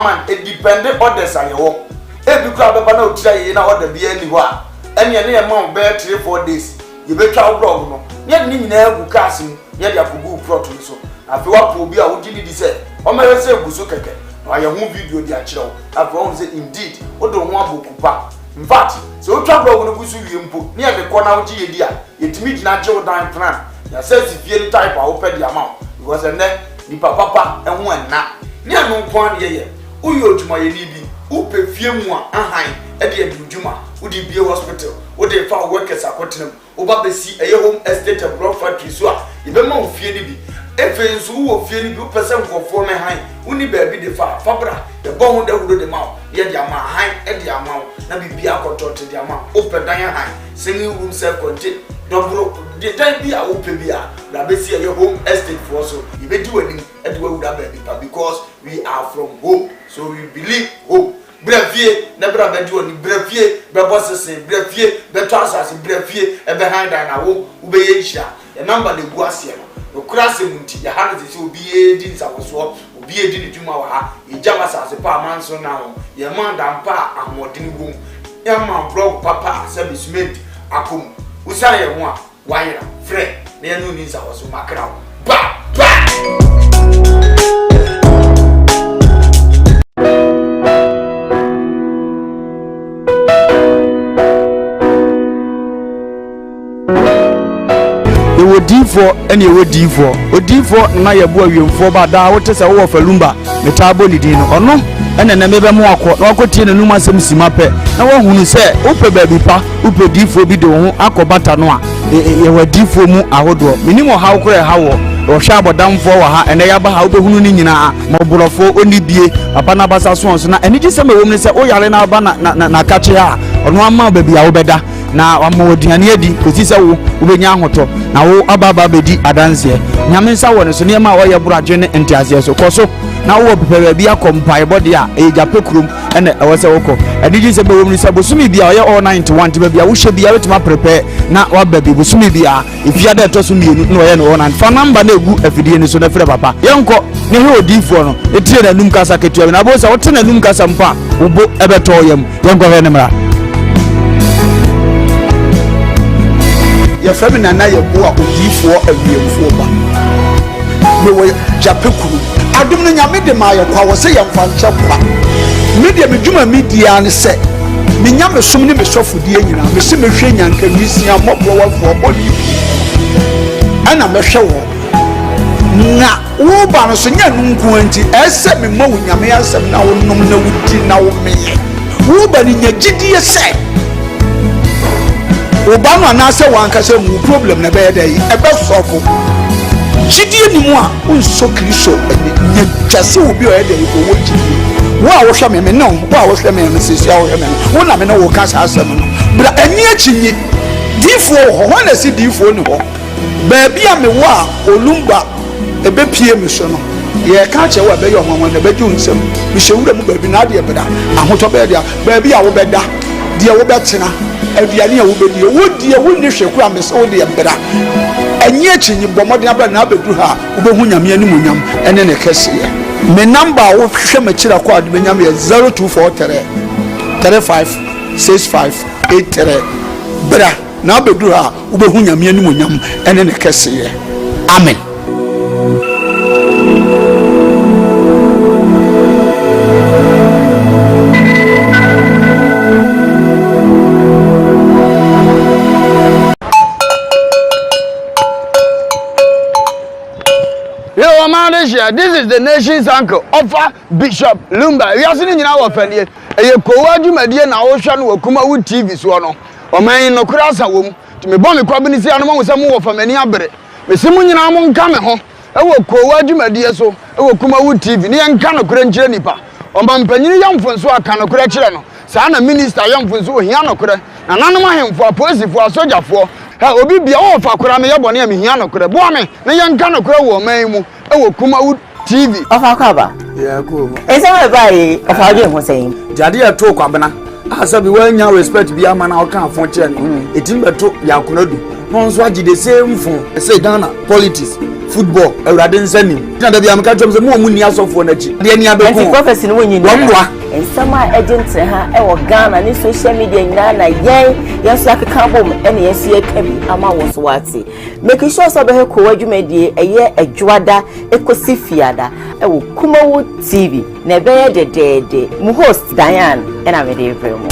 man it depended others are your every crowd of no try na order be anywhere and your name amount bear 3-4 days you better blog no yet ni na egu casting yet ya kugu pro to so afi wa po bi a wo gidi di say o ma say egu so keke na ya hu video di a kire wo afi wo say indeed wo do ho aboku pa in fact so wo twa blog no gusu wie mpo ni e de ko na wo gi yedi a yetimi gina je wo dan plan ya say si fie type a wo pe di amount because and then ni papa enhu enna ni anu kwan ye uyo djuma ye ni bi upe fie mu a ahan e de adjuma udi bie hospital udi fa workers akotenam oba be si eye home estate and block factory so a ye be ma ofie ni bi efe nso wo fie ni bi person nkofo me han uni ba bi de fa fabra e bo hu da hudo de ma ye de ama han e de ama na bibi akotote de ama ope dan han singing room self contain double the time be a open be a na be see your home estate for so you be do any e do would have because we are from home so we believe home brefie na bra be do ni brefie be bossese brefie be transas brefie e be hand na wo ube ye hia the number de gu ase no krase munti ya ha se obi e di nsakoso obi e di ni dwuma wa ha e jama sase pa manso na ho ye man dan pa amodini wo ya man blog papa se be cement akom usara ye ho a wayera friend na ya no ni nsakoso makra ba Odifo ene odifo odifo na yebo awemfo ba da wote se wo falumba metabo lidin ono ene na mebe mu akọ na akotie ne numa asem simape na wo hunu se upe baby pa upe difo bi de ho akobata no a ye wadifo mu ahodo minimo ha ukore ha wo hwa abodamfo wa ha ene ya ba ha obehunu ni nyina moborofo oni bie papa na basa so na ene gise me wom ne se o yare na ba na kache ha ono ama baby a wo beda na wamodiane adi kosi se wo ubenya ahoto na wo ababa bedi adanse nyame nsa wo ne so ne ma wo ye buradwe ne ntiase so koso na wo pepe bia kompai body a ejape kurum ene ewo se woko adiji se bewom ni se bosumi bia wo ye all 91 tiba bia wo hye bia wetima prepare na wa baby bosumi bia ifia da to so mienu na wo ye no 1 fa number na egu afidie ni so na frɛ papa yenko ne he odifo no etire na num kasa ketua na bo se wo te na num kasa mpa wo bo ebeto yam yenko he ne mra ya famina na ye bo a odifo awiemfo ba me wo japekuru adum no nyame de ma ye kwa wo se ye mfa nche kwa me de medwuma media ne se me nyame som ne me sofodie nyina me se mehwe nyanka wisia mobro wafo bodi ana mehwe wo na wo ba no so nya nunku anti ese me ma wo nyame asem na wo nom na wudi na wo meye wo ba ni nya gidie se Obama na se wanka se mu problem na be dey e be sofo gidie ni mu a unso kristo nya twase obi o dey ko wo gidie wo a wo hwe me no wo a wo hwe me se sia wo hwe me wo na me no wo ka sa asem no bra ani achinyi difo ho na si difo ni ho ba bia me wo a olumba e be pie me so no ye ka che wo be yo hwanwa na be ju nsem me hwewura mu ba bi na de e beda ahoto be dia ba bia wo beda dia wo betena aduane a wo bedie wo die wo ni hweku amese wo de mbra enye achinyi bomode abra na abedu ha wo behu nyame ani munyam ene ne kese me number wo hwe makira kwa adu benyam ye 0243 356583 bra na abedu ha wo behu nyame ani munyam ene ne kese amen. This is the nation's uncle, Offer Bishop Lumba. We are sitting in our family. A Koowaa Show na Ocean wo KUMAWOOD TV so no. O man no krasa wom. To me bon me kwabini si anu mo sam wo fa mani abere. Me simu nyina mo nka me ho. E wo Koowaa Show so, e wo KUMAWOOD TV. Ni enka no kra nkyere nipa. O man panyini yamfonso aka no kra kyere no. Sa na minister yamfonso ohia no kra. Na nanom ahemfo apolisifoɔ asogyafoɔ. Ha obi bia wo fa kra me yebɔne am hia no kra. Bo me na yenka no kra wo man mu. Ewo KUMAWOOD TV. Ofa kwaba. Yeah, cool. Ese we bai ofa ade ho sei. Jade ya to kwabena. Asa bi wanya respect bi ama na o kan fon che no. Etim beto yakonadu. No nso agi the same fon. Say Ghana politics. football awurade nsanim na da bia meka twem se mo mu ni asofo na chi de ni abeku anti prophecy no wonyi wamboa ensama agent ha e wo Ghana ni social media nyina na yen so akeka bom ene yen so yeka bi ama wo so wate make sure so be he Koowaa dwumadie eye adwada ekosi fiada e wo KUMAWOOD TV na be ye dedede mu host Diane ena me de vremo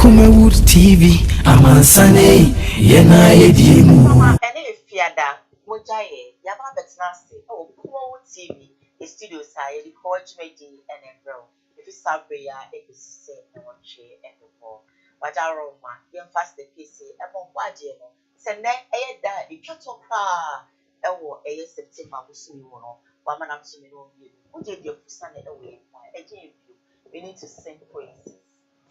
KUMAWOOD TV amansane yena yedimu ene fiada mojaye yaba betna se o KUMAWOOD TV studio sa ye Koowaa dwumadie ene vremo if you sabre ya ekose na wonche efo wajaroma yem fast the piece e bon kwaje no se ne eye da itwato kra e wo eye September busumi wo no wa mana busumi no bi uje de fusa na e wo e we need to sing praises.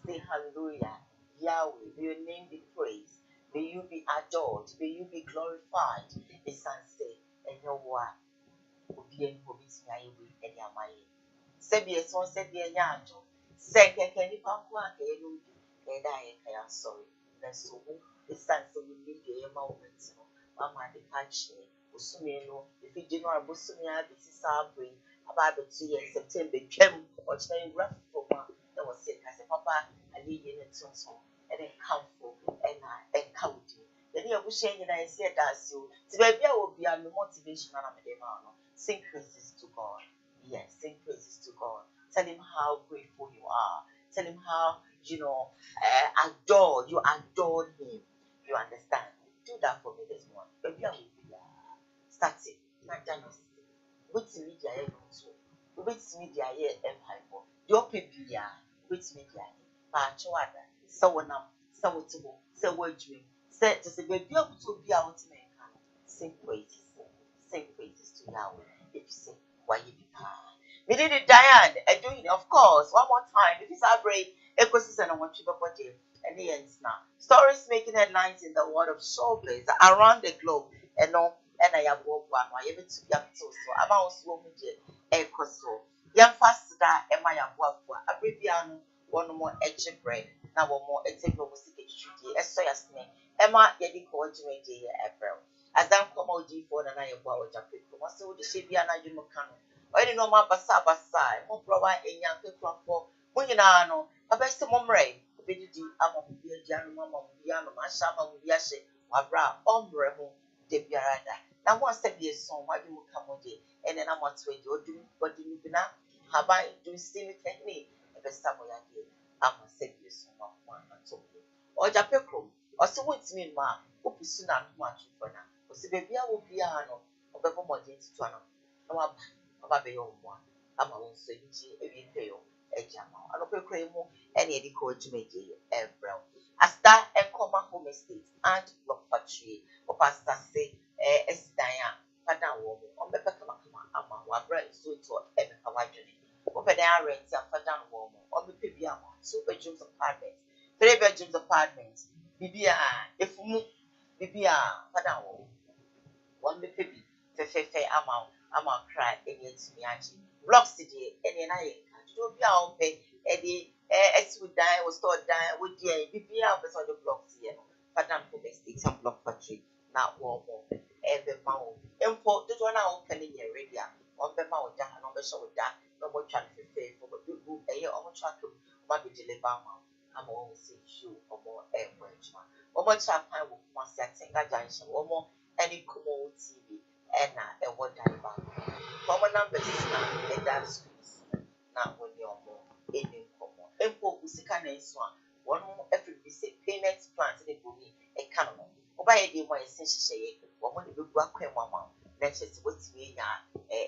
Say hallelujah. Yahweh, may your name be praised. May you be adored. May you be glorified. The son say, and your word will be in Hobbies, Yahweh, and Yamaye. Sebi, son said, the Yanjo. Say, can you pump one? And I am sorry. That's so. The son so will leave the moments. Mama, the catch me. Usumino, if you do not Busumia, this is our brain. About the 2 years, September, came or chain rough for one. That was sick. I said, Papa, I need you in some song. And then comfort and county. Then you will share and I said that's you. So maybe I will be a motivation and I'm a demand. Sing praises to God. Yes, sing praises to God. Tell him how grateful you are. Tell him how you adore him. You understand? Do that for me this morning. Maybe I will be start it. Not done. Wait media also. Wait media empire. Your people wait media. Pachuada. So now, so dream. Say to say, baby, I will be out to make sing praises to Yahweh. If you say, why you be kind? We did it, Diane, and doing it, of course, one more time. If it's our break, ecosystem and what you got and the ends now. Stories making headlines in the world of showbiz around the globe, and no, and I have one, I able to be up to so. I'm also with you, ecoso. Young fast that, and my work for a Bribiano. One more edge bread, now one more ethic music studio, a soya snake, Emma Yedi Coordinator April. As I'm commodity for the night of our Japan, once the Shibiana Jumacano, or any normal basa, more provide a young people for Munano, a best momre, Biddy, Amon, Biano, Mamma, Biano, Mashama, Yashi, Wabra, Ombremo, de Biarada. Now, once a year song, why you come on day, and then I'm on to do what do you do now? Have I do still technique? Samoyaki, I'm a serious one until you. Or Japecrum, or so what's mean, ma, who pursue not much for now. Or see, baby, I will be a no, or Bebo Modins to another. No, I'm a own one. I'm a own safety, every pale, a jamo, and open cremo, and Eddie Coach to make it every. A star and Coma home estate and block factory, or pastor say, as Diane, Padam woman, on the Pecamacama, our brand so to every Hawaii. Open air rents and for down warm on the PBM, 2 bedrooms apartments, 3 bedrooms apartments, Bibia, if you Bibia, for down warm, 1 the PB, fair amount cry, and yet me anti. Block city, any night, to be our pay, Eddie, as we die, was stored die, would ye Bibia on the blocks here, for down for the sticks and block factory, not warm, every mouth, import the one out opening your radio, on the mouth down, on the show down. No more trying to pay for a good book, a year or more track of maybe deliver. I'm always say you or more air wedge. Or more trap I will want setting a junction or more any KUMAWOOD TV and a one time back. Common numbers now and that's now when you're more in common. Import Usika next one more every visit payment plans in the boomy a canon. Or by a day more essential shade, or when you go back mama. Next is what's me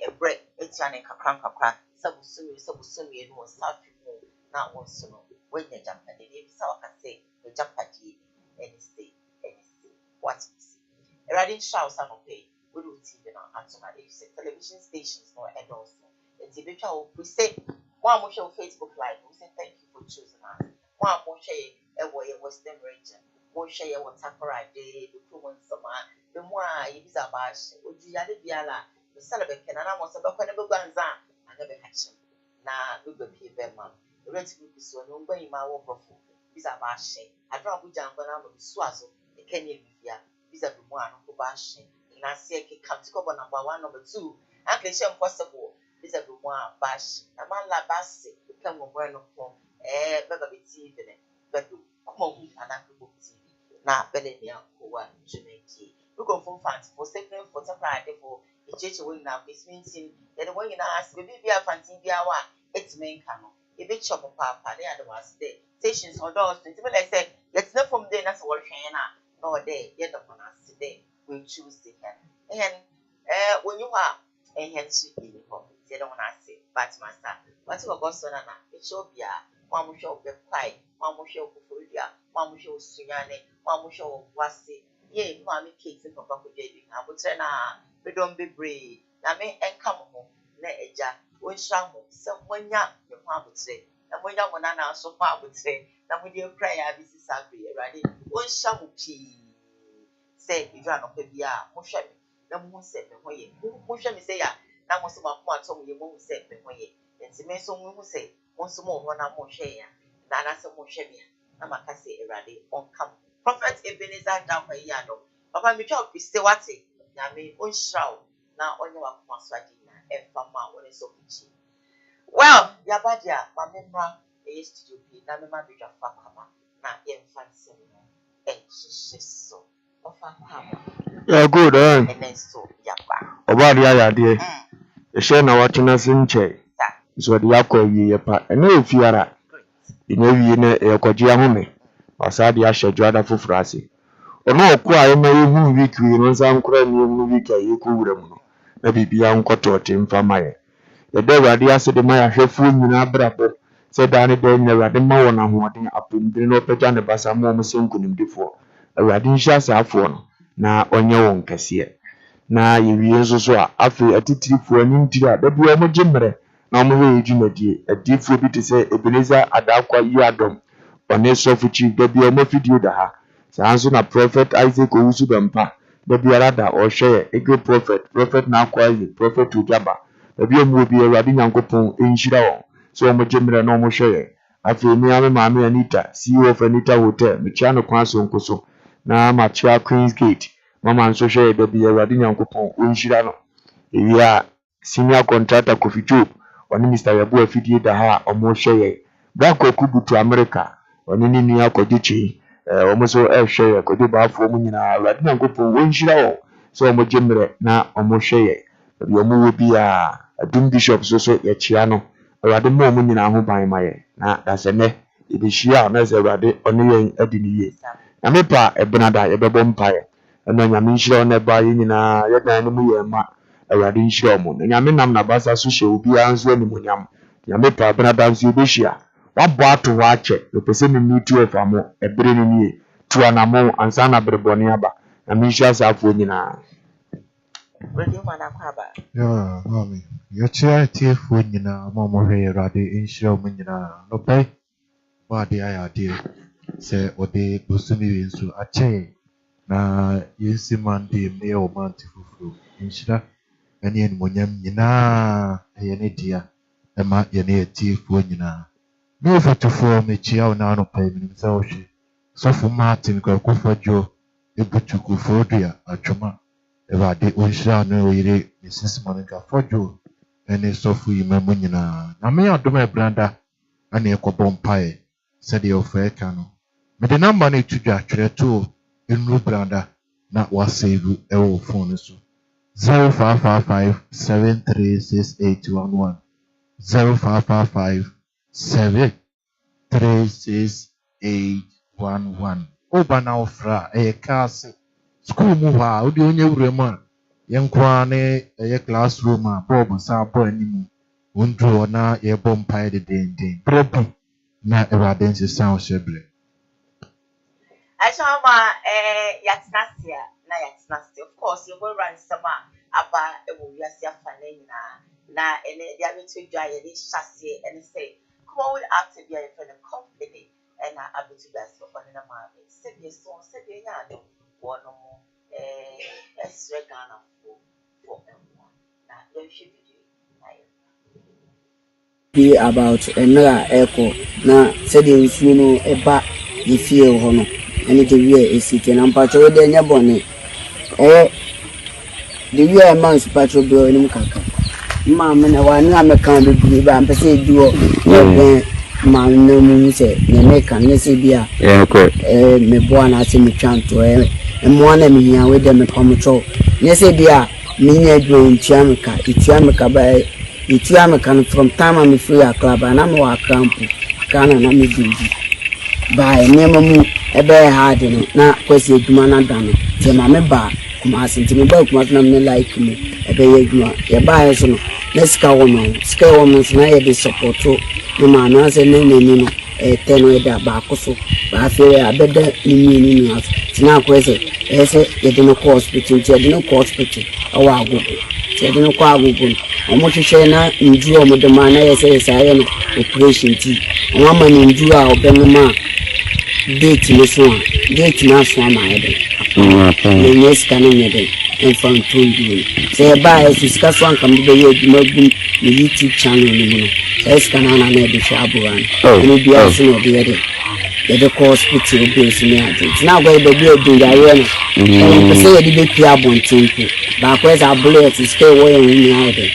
a break, it's running a crank of crack. Subsumi, and was happy more, not once to know. When you jump at the name, so I can say, you jump at the any state. What is it? Riding shouts and pay. We do TV now, and so television stations no and also. And TV we say, one more show Facebook Live, we say thank you for choosing us. One more share a way Western region. More share what Takara Day, the Kuman Summer, the more Ibizabash, Ujiali Biala, the celebrate and I was about whenever Banza, I never had him. Now, we will be a bear man. The rest will be so no way my war profile. Bizabash, I drop with Jan when I'm with Swazo, the Kenyan Vivia, Bizabuan, who bashing, na see ke come to number 1 number 2 actually she impossible this a more bash na man la bass come mo no for baba be TV ne baba Koowaa Anako TV na bele ne Koowaa Jumenti we go from fans for second for temporary for the church we now this means in the one you ask baby be a fancy be our it's main cano a bit chop papa they are the ones there stations or doors like say let's not from there that's what no day yet upon us today we choose the and when you are a hen sweet they don't want to say but master what's your boss on it show be a one show be quiet one show for one show Sunyane one show wasi ye mommy cakes and papa could do I would say we don't be brave na me and come home na eja when shamu someone ya your mom would say and when you want to so far would say na when you cry I be sabi ready when shamu say if you are not baby mo hwe me na mo se me ho ye mo hwe me say ya na mo so ma ko atom ye mo se me ho ye enti me so mo say mo so mo ho na mo hwe ya na na se mo hwe me na maka say ready on come prophet Ebenezer down for yado papa me twa bi se wate na me on shraw na onye wa ko so agi na e fama woni so kichi well ya badia ma me mra e studio bi na me ma bi twa fa papa na ye fancy no e so yeah, good. and then so yapa About the idea, the share now watching us in chair. So the aqua ye pa, and no fiara. You know, you know, a quadria home, or sad the asher jada for frasi. Or no, quite no week, we know some crime week, you could maybe be uncle to him from my. The devil idea said the Maya have food in our brother. Said Danny Dane, never the Mawana who wanting up in the no petan the Basamo Musunkunim before. A radisha saffron. Na onye won kase na yewie nso so a afi atitirifo anim tira da bua mo gimre na mo we edwumadie adifo bi te se Ebenezer adakwa yi adom one sofuchi da bia mo video da ha saa nso na prophet Isaac owusu bempa da bia rada o hwe ego prophet na akwa yi prophet ujaba da bia mo bi awade nyankopon enhyira won so mo gimre na mo hwe afi mi ame maame Anita CEO of Anita Hotel me chia no kwan so nkoso na machia Queen's Gate mama nso hwe da bia awade nyankopon onhyira no ewia senior contractor Kofi Job oni Mr. Yabu afidie da ha omo hwe Bako kubutu America oni ni nua kojechi omo so hwe kojo baafo mu nyina awade nyankopon onhyira wo so omo gemre na omo hwe bi omo wo bia adum bishop so ye chia no awade mo mu nyina ho ban maye na dasene ibihia na ze awade oni yen adiniye na mepa ebenada yebebo mpaye eno nyame nhyira na ba yi nyina yedan no mu ye ma awade nhyira mo na nyame nam na basa so hye obi anzo ni munyam nyame pa ebenada nso obehia wabo ato ho ache epese ni mitu efamo ebere ni nie tuanamo ansa na bereboni aba na nhyira safo nyina radio man akwaba yeah mami yo chia tiefo nyina mama hwe awade nhyira mo nyina no pai ba de ayade se ode bosumi wensu ache na yensi mande me o manti fufu nhyira ene en monyam nyina ene dia ema ene tiefo nyina me fotofo me chia na no pai minim sa ohwe sofu Martin kwakofajo ebutuku fodia atwoma awade onhyira no oyire Mrs. Monica fojo ene sofu yimamu nyina na me adom ebranda ane ekobom pai said the offer no me the number na tudwa twere to enu branda na wa save e phone so 0555736811 0555736811 oba na ofra e class school mu ha odi onye wurema yenkwa ne e classroom a bob sa boy animu wondro na ye bom pai de den proper na evidence sound sheble Achama yatnasia na yatnasia of course you will run some aba ewo wiase afane na ene dia betu dwa ye de chassis and say Koowaa active here for the company and abetu gas for na ma se bi nya ade wono esre Ghana for na you should be about another echo na said in funo eba ifie ho no ene de wie esike na mpacho de nya bone the year months patrol bill in Kaka. Mamma, one I'm a kind of believe I'm per se duo. Man, no moon say, the make and yes, be me born as me chant to and one of me with them at home. Yes, be a mini doing Chiamica, it's Yamica by it's Yamican from time I'm free a club and I'm a camp. Can and I'm by name a bear hard in it, not question to Manadano. Say, Mamma Bar, come asking to me about what I'm like me, a bear, a buyer, so let's go on, scale woman's not support. No man, as a name, a 10 way that back so, but I feel I better in house. It's now crazy. I say, you don't know hospital, you don't know hospital, or I'll go. You don't know how we go. I'm much share now in June with the man, I say, I am operation tea. And one man in June, I'll bend the man. Date this one, date now, swam my head. Yes, can I and from 2 years. Say, buy as discuss one can be the YouTube channel. Yes, can I never shabuan? Maybe I know the other. The hospital bills me at it. Now, where the bill do the arena. And say, the big piabon temple. But where's our bullets is stay away in the other.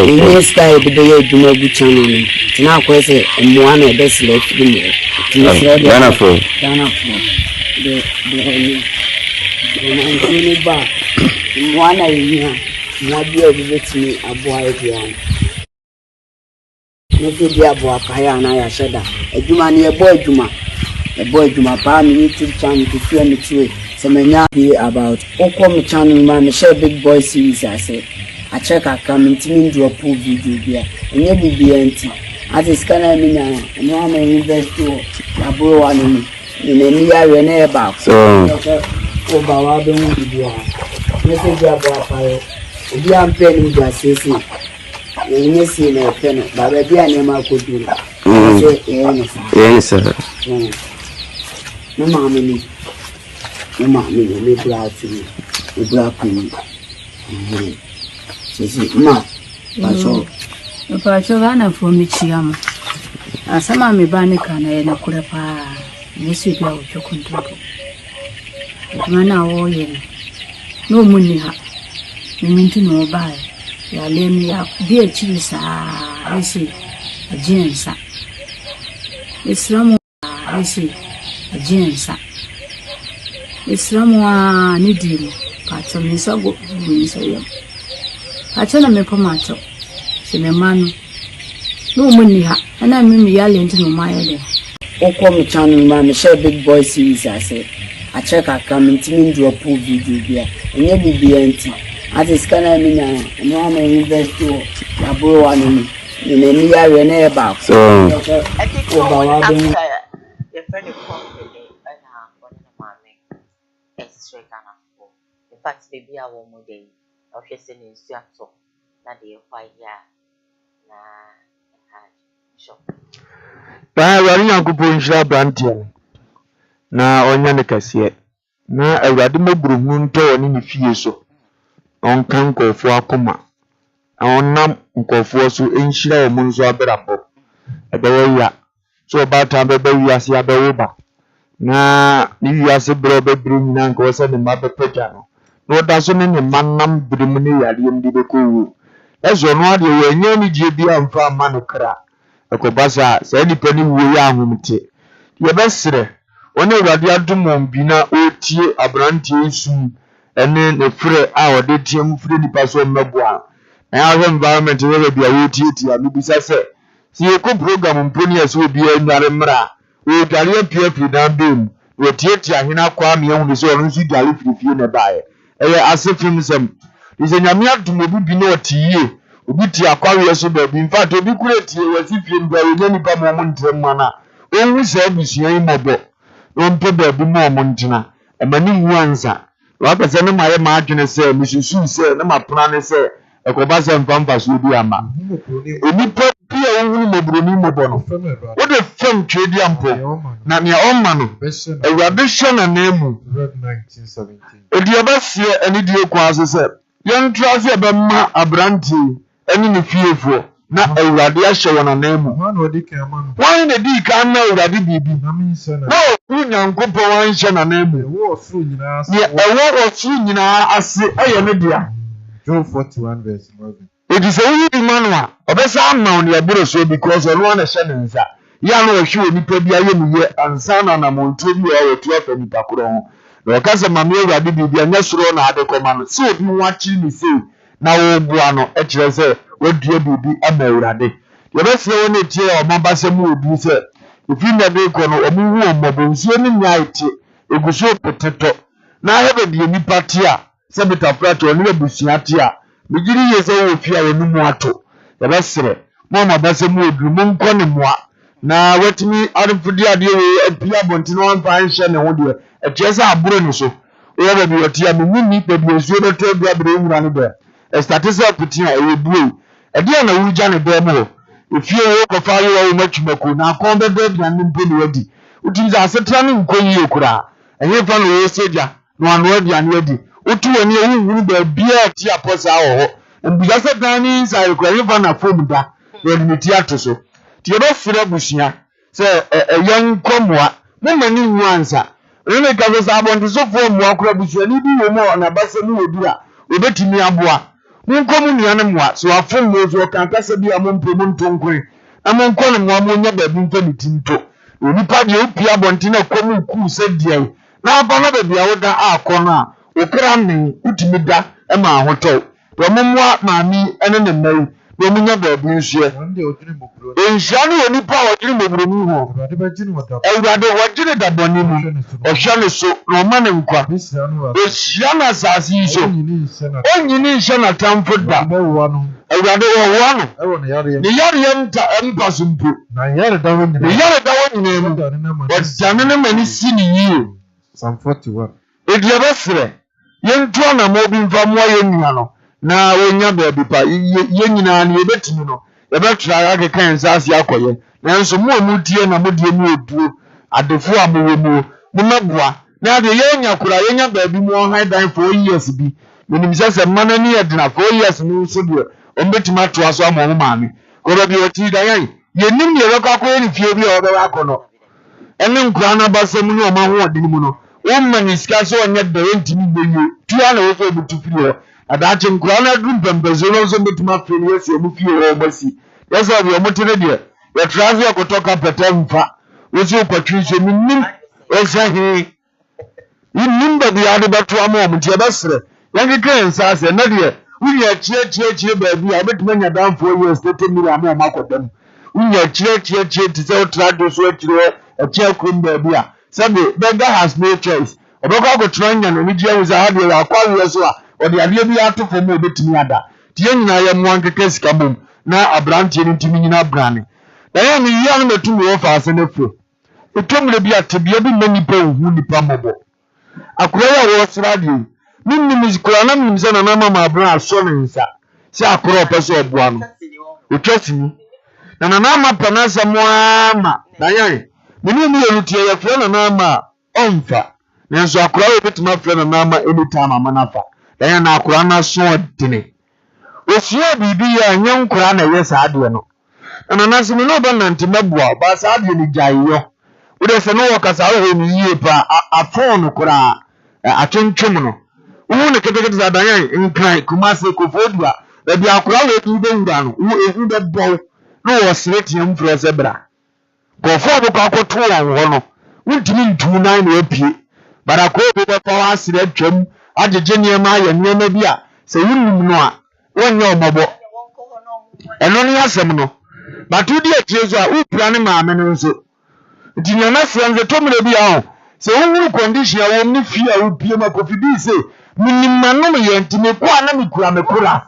In this sky, the bill do not be channeling. Now, where's it? And one of the best left in there. The back. One idea. What do you with me a boy beyond? No good dear boy, and I said that. A Juma near boy Juma. A boy Juma, palm YouTube channel to fear me to it. Some be about Okom channel, man, share big boy series. I say, I check I come into me to a pool video here, and you will be empty. As a scanner, and now I'm an investor. I borrow one in a near neighbor. So, over our being with you. Message about fire. If you am penny, just say, you see no penny, but I never could do that. Yes, sir. No, mammy, me black to me, me black to me. See, ma, that's all. If I show for me, Chiam, as some of me bannican and a curapa, yes, you go to control. Man, all yen. No money, you mean to know by. Ya lay me up, dear cheese, I see a jeans. It's some, I see a jeans. It's someone needing, but some is so good. I tell me, Pomato, say, my man, no money, and I mean, yelling to my head. Oh, come channel, man, share big boy series. I say, I check I come into me to a pool video here, and you will be empty. As a scanner, and I'm an investor, I borrow one in a near neighbor. So, I think your friend is confident and one of my men is straight enough. In fact, baby, I won't more day of your sending to your talk. Not the fire, shop. Running a good punch brandy. Now, on your cassier. Now, a radical broom to an in so. On canko for a coma. On nam uncle for so in shire munzo aberabo. A beya. So about time baby as ya beruba. Na you as a brother bring nanko and the mother pejano. No doesn't any man nam brimini adium di beku. As you know, you were nearly GB and farm manocra. A cobasa, say any penny we are humility. Your best sir. One of Radiatum Bina O T a brandy soon. And then the free hour did him free the person Mabwa. And our environment will be a UTT and besides. See a good program on Punias will be in Naramra. We can appear for that boom. We take Hina Kwame on the zone, see Galif if you nearby. As if himself is a Yamia to be no tea. Ubiti Aquarius, in fact, to be great was if you very many moment manner. Always service your mobile. Don't put there be more Montana. A many ones are. Like I said, my margin say, Mrs. say, no, my plan say, a cobasa and pampas will be a man. We put Pia Bruni Mobono. What a fun trade ample. Not your own man. A radition and name. 1917. A dear best year, any dear quasi said. Young trouser Bama a brandy, any fearful. na awurade ahyɛ wɔn anam mu One odi kama. wɔn na di kan na awurade bibi Na min sana. na onyankopɔn wanhyɛ n'anam mu Wo fru nyina ne ɛwɔ ɔsoro nyinaa ase ɛyɛ ne dea Job 41 verse 11. eti sɛ woyi di ma no a ɔbɛsa ama wo ne ɛboro so because ɔno ana hyɛ ne nsa yɛ a na ɔhwɛ onipa bi ayɛ ne yɛ ansa na anamontuo bi a wɔtu afa nipa korɔ ho na ɔka sɛ mame awurade biribi anyɛ soro na ade kɔma no sɛ obi ho akyiri ne sei na wɔboa no ɛkyerɛ sɛ wadua biribi ama awurade yɛbɛsrɛ wɔ ne tie a ɔma basɛm wɔ bi sɛ ɛfiri na de kɔ no ɔmo hu ɔmmɔbɔ nsuo ne nyaa ɛte ɛgu so potetɔ na ahɛ baabi nipa te a sɛ betaprato ɔne abusua te a megyere yie sɛ wɔwɔ fie a wɔno mu ato yɛbɛsrɛ ma ɔma basɛm wɔ duru mo nkɔ ne mmoa na watumi arefodi adeɛ wɔ apia abɔnten na wamfa nhyɛ ne ho deɛ ɛkyerɛ sɛ aboro ne so wɔyɛ baabi wɔte a menwu nnipa bi nsuo bɛtɔ bi abrɛ nwura no dɛ ɛstate sɛ apete a ɛyɛ buo ɛdeɛ na wogya ne dɛm hɔ efie wɔ kɔfa ayɛ wɔ wɔn atwumako na akɔn bɛbɛ aduane mpo ne wadi wotumi sɛ asetena no nkɔ yie koraa ɛnyɛ fa na wɔyɛ sogya na wanoa aduane adi wotu w'ani a wohunu baabiaa ɛte apɔ saa wɔ hɔ mbusa sɛ dan ne nsae koraa ɛnyɛ fa na fom da na ɔde ne ti ato so nti yɛbɛfrɛ abusua sɛ ɛyɛ nkɔ mmoa moma ne nwu ansa ɛne ne ka sɛ sɛ abɔntesofoɔ mmoa koraa busuani bi wɔ mu a ɔnabasɛ mu wɔ bi a wɔbɛtumi aboa monkɔ mu nua ne mmoa so wafom mo so ɔka nkasa bi a mompɛ mu ntonkore na monkɔ ne mmoa monya baabi mfa ne ti nto onipa deɛ wopie abɔnten a kɔ mu kuu sɛ deɛ na aba no baabi a woda akɔ no a wokra ne wotumi da ma ahotɔw dɛ ɔmommoa maame ne ne mma yi na ɔmunya baabi nsuɛ nhyira ne wɔ nipa a wɔgyere mmɔborɔmu ho awurade wɔgyere da bɔne mu ɔhwɛ ne so na ɔma ne nkwa ɔhyira no asase yi so ɔnyini nhyɛ n'atamfo da awurade wɔwoa no ne yareɛ mpa so mpo ne yareda wɔ nyinaa mu ɔdane ne ma ne si ne yie ɛdi yɛbɛserɛ yɛnto anamɔ bi mfa mmoa yɛ nnua no na wonya baabi pa yɛ nyinaa no yɛbɛtumi no yɛbɛtra akeka yɛn nsa ase akɔyɛ nanso mo a motie na modie mu oduo adefo a mowɔ mu momɛboa na ade yɛnya kora yɛnya baabi mu ɔhan dan 4 years bi menim sɛ mma no ani yɛdena 4 years no nso deɛ ɔmbɛtumi atoa so ama ɔmo maame kɔba bi ɔtii da yɛn yɛnim deɛ yɛbɛkɔ akɔyɛ ne fie bi a ɔbɛwɔ akɔ no ɛne nkora no abasɛm ne ɔma hoɔden mu no womma ne sika sɛ ɔnyɛ da yɛntimi bɛyie tua na wɔsɛ ɔbɛtu firi hɔ adaakye nkora no aduru mpɛmpɛso no nso bɛtumi afei no yɛsi ɔmo fie hɔ ɔbɛsi yɛsɛ deɛ ɔmo te ne deɛ yɛtra se yɛkɔtɔ kapɛtɛ mfa wosi wokɔtwe nso menim ɛsɛ hee yɛnim baabi ade bɛto ama ɔmo nti yɛbɛserɛ yɛnkeka yɛn nsa ase ɛnɛ deɛ wonya akyirɛkyirɛkyirɛ baabi a wobɛtumi anya damfoɔ yɛ state mili ama ɔmo akɔdam wonya akyirɛkyirɛkyirɛ te sɛ wotra do so akyirɛ ɛkyɛ kurom baabi a sɛbe beggar has no choice ɔbɛkɔ akɔtena nya no anigye ahu sɛ ha deɛ wakɔ aweɛ so a ɔde adeɛ bi ato fam a ɔbɛtumi ada nti yɛn nyinaa yɛmmoa nkeka sika bom na aberanteɛ no ntimi nyina brane na yɛn ne yia no matumi wɔ faase no afiri ɛtɔmmerɛ bi a tebea bi ma nnipa wohu nnipa mmɔbɔ akora yɛ a wɔsra adeɛ menim kora na menim sɛ nanama ma abena asɔ ne nsa sɛ akora ɔpɛ sɛ ɔboa no ɔtwa sini na nanama pɛ no asɛm ama na yɛn menim yɛno tie yɛfrɛ nanama a ɔmfa nanso akora yɛ bɛtumi afrɛ nanama anytime ama no afa na yɛn na akora no aso ɔdene osua biribi yɛ ɛnyɛ nkora na ɛyɛ saa adeɛ no na nanase me ne ɔbɛnante mɛboa ba saa adeɛ no gyaeyɔ wode sɛ ne wɔ kasa wohɔ no yie pa afɔn no koraa atwentwem no wohu ne ketekete sɛ adan nkran Kumase Kofoodua baabi akora wɔ bi bɛwura no wo ehu bɛbɔw na wɔ sere teɛ mfrɛ sɛ bra kɔfoɔ bɛkɔ akɔto wɔn hɔ no wontumi ntum nan na wapue barakɔ bi bɛfa wɔ asere atwam agyegye nneɛma ayɛ nneɛma bi a sɛ wonim no a wɔnyɛ ɔmɔbɔ ɛno ne asɛm no bato di akyire so a wopira ne maame no nso nti nea na sɛ nze tɔmmerɛ bi a sɛ wohuru condition a wɔm ne fie a wopie ma kɔfidii sɛ menim manom yɛ nti mekɔ a na mekura me kora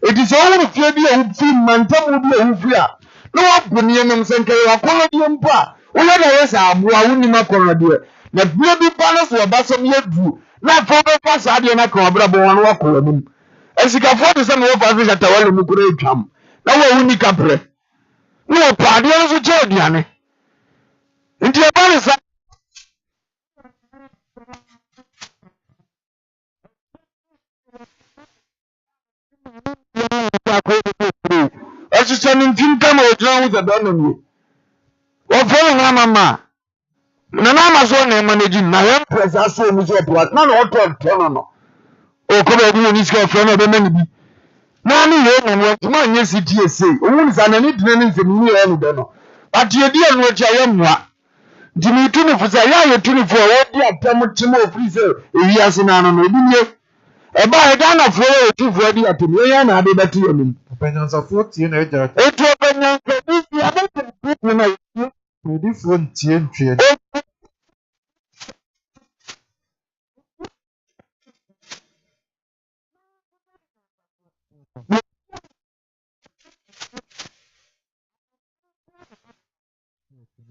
ɛti sɛ wohuru fie bi a wofi mantam bi a wofi a na woapo nneɛmam sɛ nkɛyɛ wakɔnɔdeɛ mpo a woyɛ na yɛ sɛ aboa wonim akɔnɔdeɛ na bia bi pa no so ɔbasɛm yɛduru na afɔ bɛfa saa adeɛ no aka wabrabɔ wɔn no wakɔ w'anim asikafoɔ te sɛ ne wɔfa se hyɛtawale mu kora atwam na wɔawu ni kaprɛ na wɔpa adeɛ no so kyɛ aduane nti ɛba ne sa ɛhyehyɛ no tena with the dono. O fo na mama. Na mama so na manage na empress aso mu so what na no to no. O ko be bi ni ska fro no be mani bi. Na ni ye no what ma nye CTSA. O mu sa na ni dina ni nsem ni ye no do no. But ye di anu acha ye mwa. Dimi tunu fusa ya ye tunu fo wo di atam timo ofrise ewi ase na no no bi nie. Eba e Ghana fo ye tu fo di atam ye na ade beti ye nim. Openyansa 40 na eja. Etu openyansa bi ya be na di phone tie ntwe.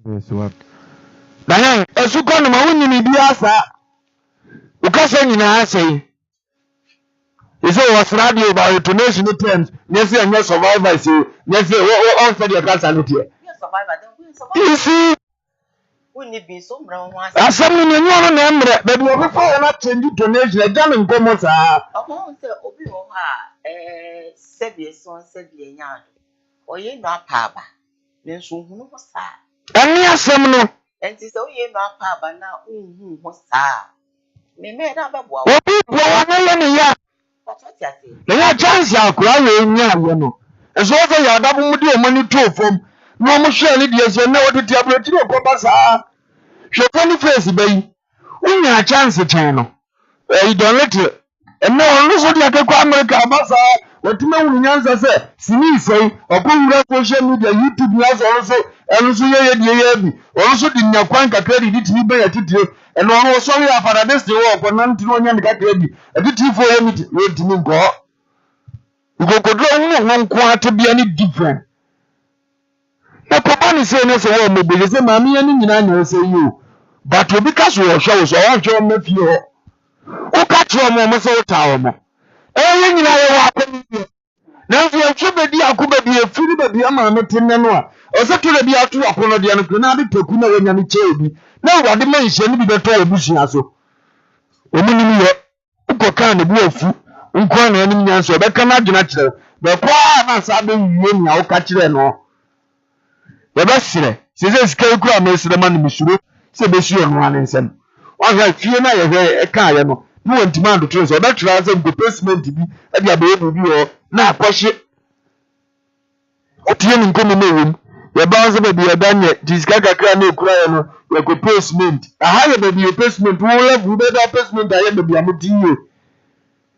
Yes, what? Danya, esuko no ma wonni ni bi asa. Ukasa nyina asai. Is it was radio about donation terms? Yes, and yes, survivor say, yes, all for the cancer not here. Yes, survivor, then we survive. You see, We need be so brown once. as someone you know, number, but we are before not change donation, a German commons are. Among the Obi Sebi son Sebi Yan. Or ye not papa. Then soon who was sad. And yes, some no. And so ye not papa now, who was sad. Me made up a boy. What people are any ya? What you say? They are chance ya cry in ya, you know. As well as your double with your money too from no more surely, yes, you know what the tablet you are. She funny face, baby. When you are chance a channel. You don't let it. And no one knows what you are America, Massa. What you know, Nyanza say, see, say, or go social media, YouTube, also, and also the Nyaquanka credit it me by a title, and all sorry for this war for none to one get ready. A title for him, wait to me go. You go draw one quite to be any different. Now, Papa is saying, as a woman, but it's a mammy and I say you. But because we are shows, I want your nephew. O catch your mamma so tower. Eh, you know, now we have trouble, dear, could be a free baby, a man, not in Nanoa. Or so to be out to upon the Anaconadi to Kuna when you chaby. Now, what the man shall be the toy bushing us. Woman, who can be a fool, who can't any answer, but cannot natural. The poor man said, you know, catch them all. The best, says Scarecrow, Mr. Man, Monsieur, said Monsieur and one and some. One had fear a car, no one demand to trace or that transit the placement to be at your baby or now, push it. What you in common room? Your bounce may be a done yet. This gaga no cry, like a placement. A higher baby, a placement, who love with that placement. I am to be a material.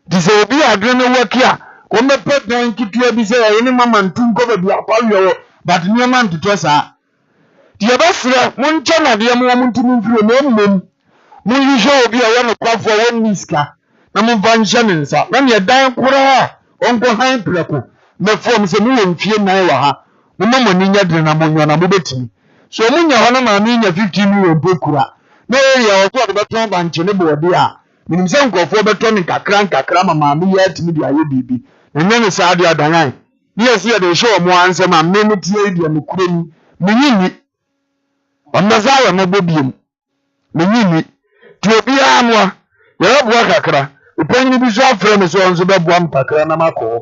This will be a general work here. Come the pet and keep your busy, any man to cover the apollo, but no man to trust her. The best, one channel, the moment to move through a moment. Mun yi show bi a wani kwafo wani iska na mun ban shanin sa na me dan kura on ko han preko me form se mu wonfie nan wa ha mo ma moni nya de na mo nyona mo betimi so mun nya hono ma mi nya 15 million pekura na ya o to de beton banche ne bodi a minim se nkofo beton ni kakra ma mi ya timi de aye bibi na nya ne sa de adanyan ni esi ya de show mo anse ma me ne tie de me kure ni menyini on na za wa na bobiem menyini Tobia amwa ya bua kakra upanyi bi so afre me so onzo be bua mpakra na makọ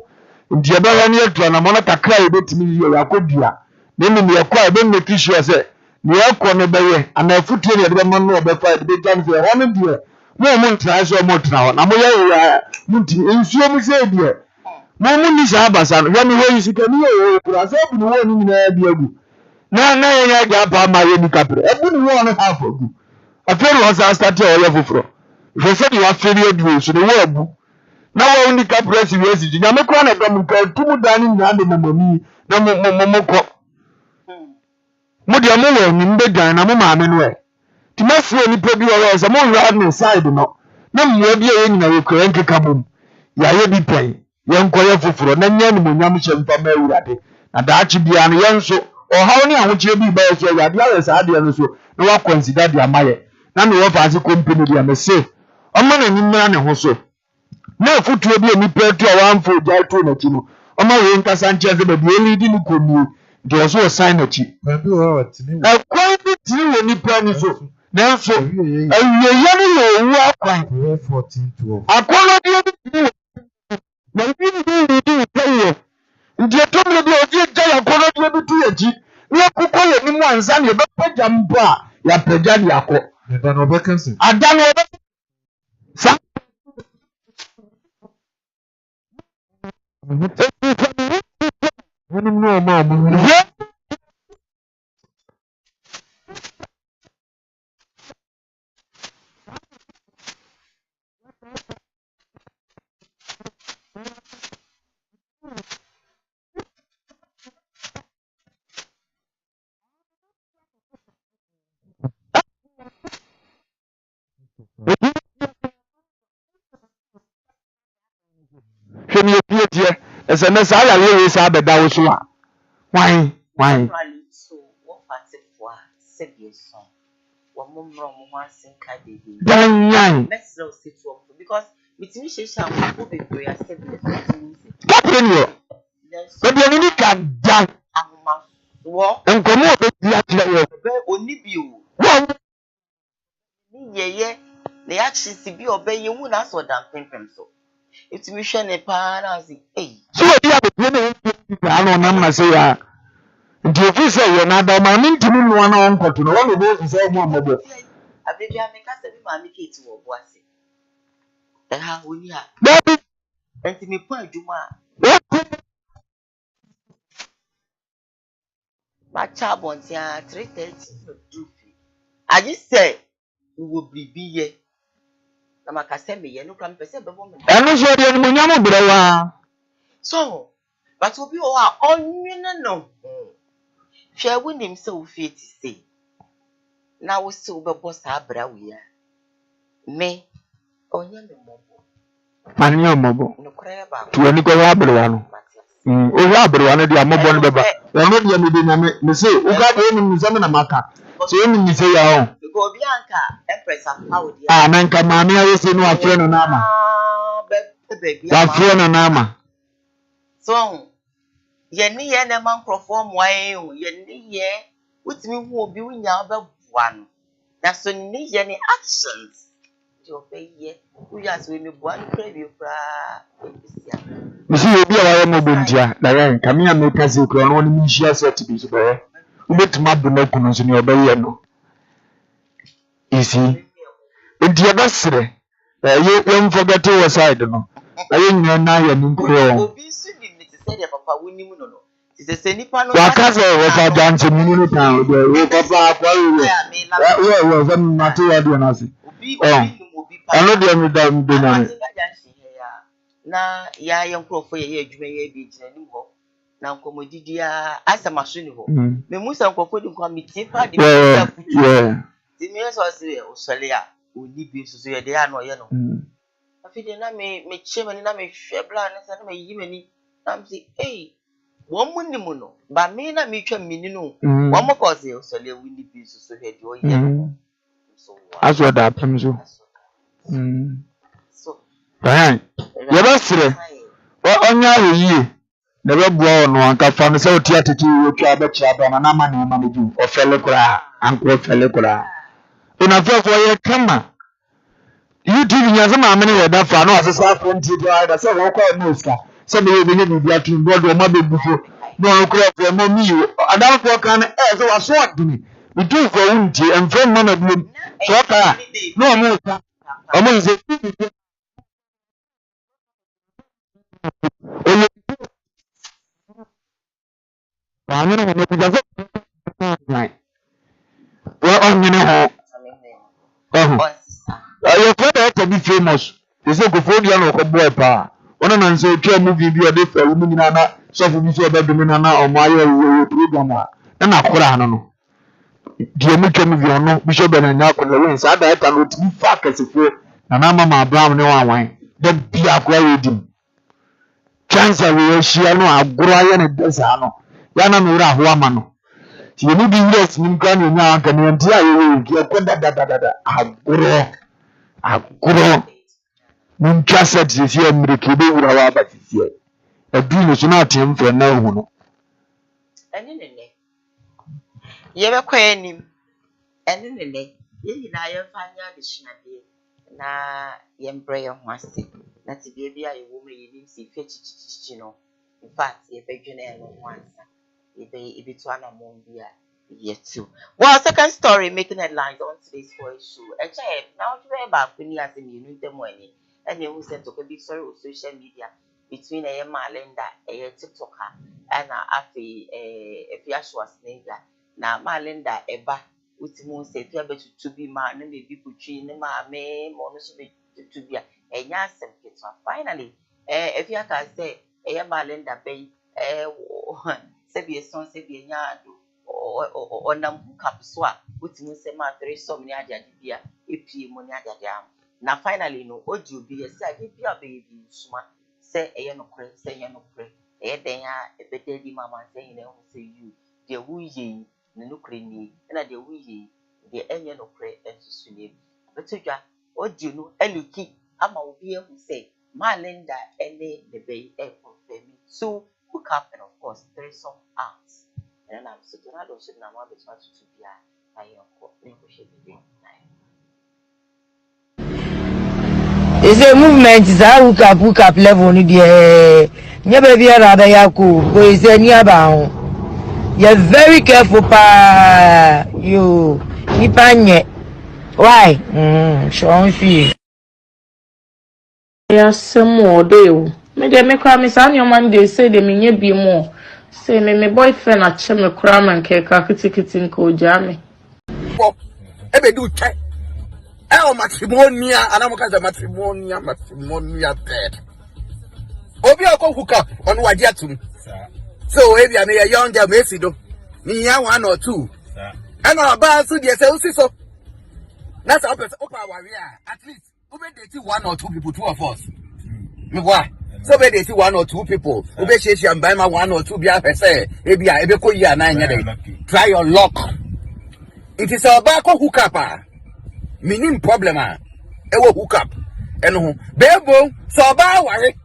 nti ebe ya ne etua na mona kakra e betimi ye yakodua ne me yakọ e be make sure say ne yakọ no be ye ana afutie ne de be man no be fa e be jam say ho ne de mo ntra so mo tra ho na mo ye ya munti ensuo mu say de mo ni sa abasa no ya me ho yisika ni ye kura so bu no ni na bi agu na ye ya ja ba ma ye ni kapre e bu ni wo no half agu afero was start your level from if said you are failure do so the word na wa only capres we esi nya me ko na dom ka tumu dani nya de na mami na mo ko mo dia mo we ni mbe dan na mo ma me no e ti maso ni probi wa so mo run inside no na mo bi e nyina we ko enke kabum ya ye bi pen ye nkoye foforo na nya ni mo nyam hye mfa ma awurade na daachi bia no ye nso o hawo ni ahochire bi ba so ya dia we sa dia no so na wa consider dia maye na me wo faase company dia me say omo na nyimra ne ho so na afutuo bi eni petu a wanfo ja to na chi no omo we nkasa nche se be bi eli di ni komi de o so sign na chi Baby wa tini. na kwan bi ti we ni plan so na so awie ye ni yo wu akwan 14-12. akono di na bi di play ndi to me bi o di ja akono de bi tu yaji ni akukọ ye ni mu ansa ne be pagya mpo a ya pagya de akọ da no be kanse ada no be sa woni no ma mu hwemi etie ese na sa ya ye sa abeda wo so a wan so what party for sebiation one more sinka baby dan yan let's not sit up because mitimi shesha mo be prayer sebiation kapten yo ko bi ni ka dan ahoma wo nkomo be dia kire yo be oni bi o ni yeye na ya chisi bi obe yewu na so dan pempem so itimi hwe ne pa na si so bi a be ne na no na ma se ya nti ofi se ye na da ma mi ntimi no na onkoto no wo be se mo amabo abebi ameka se bi ma mi keti wo bo ase ha oni ha enti mi po adwuma ma cha bontia 3:30 do fi aji se wo bribi ye na maka se me ye no kra mpese bebo me eno so de mo nyamo brewa so but obi o a onwene no hwe wonim se wo fi ti se na wo se wo bebo sa bra wo ya me onye me mobo mani omobo no kra ba tu ani ko wa brewa no o wa brewa no de amobo no beba eno de me de na me se o ga de ni se me na maka so eni ni se ya o go bi anka empress afawo dia na nka maami ayo se no afre no na ama afre no na ama so ye ni ye na man crofo moan o ye ni ye utimi hu obi unya obebua no na so ni ye ni actions yo be ye uya so ni bua ni kra bi kra ebisia misi obi a wa mo bontia na yan kamia me pese kro no ni mi shia set bi so be ubetuma bu na kunu so ni obaye no isi ntia basre ye forget your side no aye nyina na ya ni nkro obi su di ni se de papa wonim no no ti se nipa no wakaze wo fa janche munu no ta de wo papa akwa wo zam mate ya de na si obi pa ano de mi da mi na na ya ye nkrofo ye adwuma ye bi gina nim ho na nkomodidi a asama so ni ho me musa nkrofo di kwa mitie pa di ya futu ti mi so se o sole a oni bi so ye de ya no ye no afide na me chema ni na me hwebla na sa na me yi mani na msi wo munni mu no ba me na me twa mini no wo mo ko se o sole wini bi so ye de o ye no so aso da pem so so right ye basre onya yie na be bua no anka fa no se o tia tete wo twa ba chia ba na ma na ma no ju o fele kura anko fele kura ina fa fo ye kama YouTube nyaza ma amene ye da fa no asesa fo nti do da se wo kwa no ska se be ye be ne bibia tu do do ma be bufo no o kura fo mo mi yo adam fo kan so wa so adini bitu fo unti emfo ma na bi so ka no mo ka o mo nze oye ba mi no mo ti jaza right wa onyene ho ayo ko da to be famous they go for dia no ko boy pa ona na nse twa movie bi o de fa wo nyina na so fu bi so be dum na na o ma ayo program a na akora no no die mu twa movie no bi so be na nya ko le win sa da eta no ti fa kasefo na na mama abraham ne wan da bi akora wedim chance we shia no agoro aye ne desa no ya na no ra ho ama no ti ni bi yes ni kan ni nya kan ni ntia ye ki ko da agoro muntwa set sisi amerika be wura wa ba sisi adu no so na atem fo na hu no ene ne ye be kwa enim ene ne ye nyina ye fanya de shinade na ye mbre ye ho ase na ti bia ye wo me ye nim si fe chichichi no in fact ye be dwene no ho ansa Ibe to ana mombia yet too. Well, second story making headlines on today's Koowaa Show. Now you back when you as you know them money. And you said to be sorry with social media between a Malinda, a TikToker, and a Fiashua Snagger. Now Malinda eba with moon said to be man and maybe put in the me monos to be a yansem kit. Finally, if you can say a Malinda bay, sebi son sebi nyado o nam kapswa wutimu se ma three so many adade bia epie mo ni adade am na finally no oji obi ye se ade bia be bi suma se eye no kre se eye no kre eye den ya ebededi mama se yin ehun se you de wuye ne no kre ni na de wuye de enye no kre ensusu ni betodwa oji no eliki ama obi ehun se Malinda ene the bay e confirm so hook up and of course there is some arts. And I'm so glad also now want to be a It's a movement is a hook up level ni the never be rather yaku go is a nearby. You're very careful pa you nipanye. Why? Sean fee. Yes, some more do. Me de me cry me san your man dey say de me nye bi more. Say me boyfriend a che me cry man ke ka kiti nko jame. Ebe do check. Matrimonia, and I'm going to matrimonial bed. Obi ako hook up on Wadiatum. So, if you are a young girl, Messido, me one or two. And our bar, so dear, so. That's our warrior. At least, they see one or two people, two of us. Why? So, they see one or two people. Ube she and buy my one or two beer, say, maybe I ever call you a 9 year. Try your luck. It is our back hook up. Meaning problem ewo hook up eno bebo so ba ware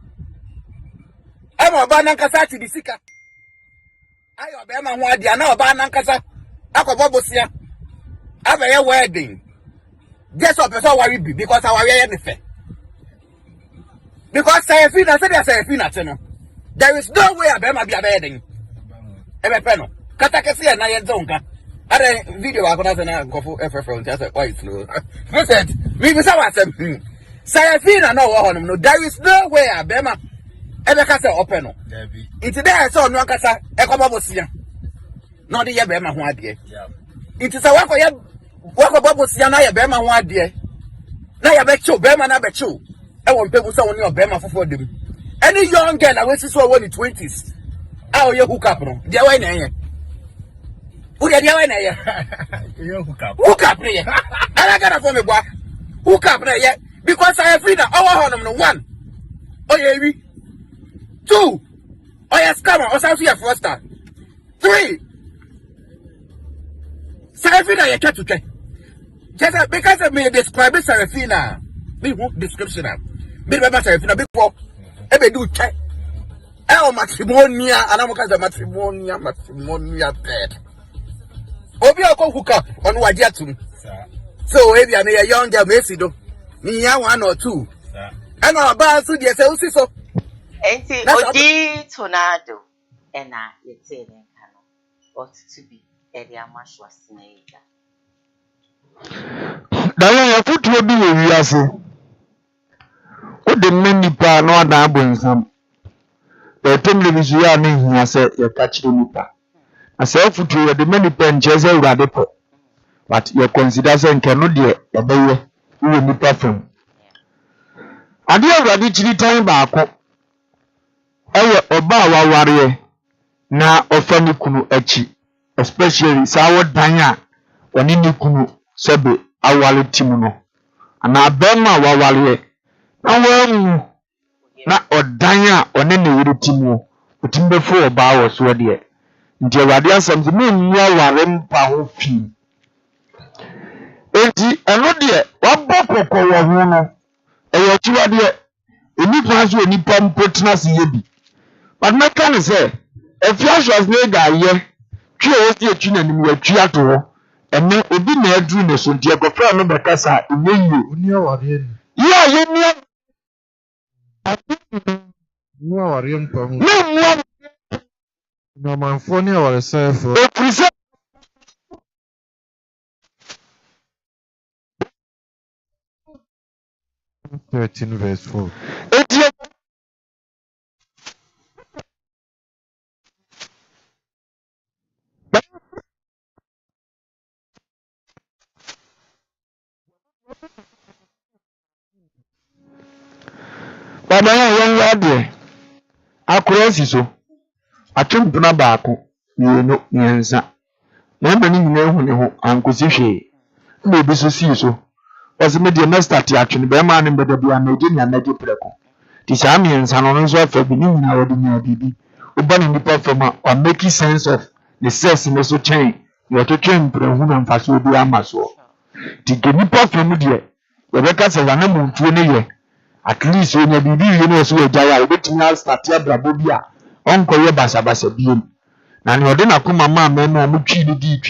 ama ba nan kasa ti disika ayo be ma ho adia na ba nan kasa akobo bosia abaye wedding just so person worry be because our ye ne fe because say no there is no way abema be wedding ebe pe no kata kese na ye zonka. Ada video I gonna say go for FFL just quite slow. Listen, we be say what say no there is no way abema ebe ka say open no. It there so no kasa e ko bobosia. No de ye bema ho ade. It is a wako bobosia na ye bema ho ade. Na ye be chu bema na be chu. E won pebu say woni bema fofo dem. Any young girl that was so in 20s. How you hook up no? Dia why na yen. Who are you hook up here? I got a for me, boy. Hook up here because I have freedom. Our home, one. Oh, yeah, 2. Oh, yes, come on. Or something for first time. 3. Serafina, you can't check. Just because of me describe Serafina. Me won't description. Me remember Serafina before. Every do check. Oh, matrimonia, and I'm going to matrimonial bed. Obi ako hook up on Wadiatum. So if you are a young girl, Messido, me one or two. And our bar so dear so. Enti Odi Tornado and I yet ought to be area much was snake. Daya put will be with us. What the many pa no double some. The temple you are in here said you catch the nipa. I say foot the many pen chase radical. But you consider saying cannot dear a boy who will be perfume. I dear radically time back. Oba warrior na ofani kunu echi, especially sawo danya onini kunu sebe awale timuno. Ana bema warrior na wemu na odanya onene wiri timu utimbe fo oba wo so de. Nti awade asem ze me ware mpa ho fi. Enti eno de wabokoko wo ho no eyo chiwade enipa so enipa mpotna se yebi. But my can say, if you are made a year, you will see a new triato, and then will be near doing a son, dear Gofra no Bacassa, in you. Yeah, you know, No man funny or self 13 verse 4. Baba yan yade akura si so atwempena baako mienu miensa na mani nyina ehu ne ho ankosi hwe na obi so si so ose me de master ti atwene be ma ne mbeda bia na ege nya naje preko ti sha miensa no nso afa bi ni nyina wodi nya bibi oba ne nipa fama or make sense of the sense ne so chain yo to twem prehu na mfaso obi amaso ti ge nipa fam de ye be ka se wana muntu ne ye at least when you be you know so jaya obetumi start ya brabo bia onko ye basabasa biem na ne ode na kuma ma me no mutwi ni di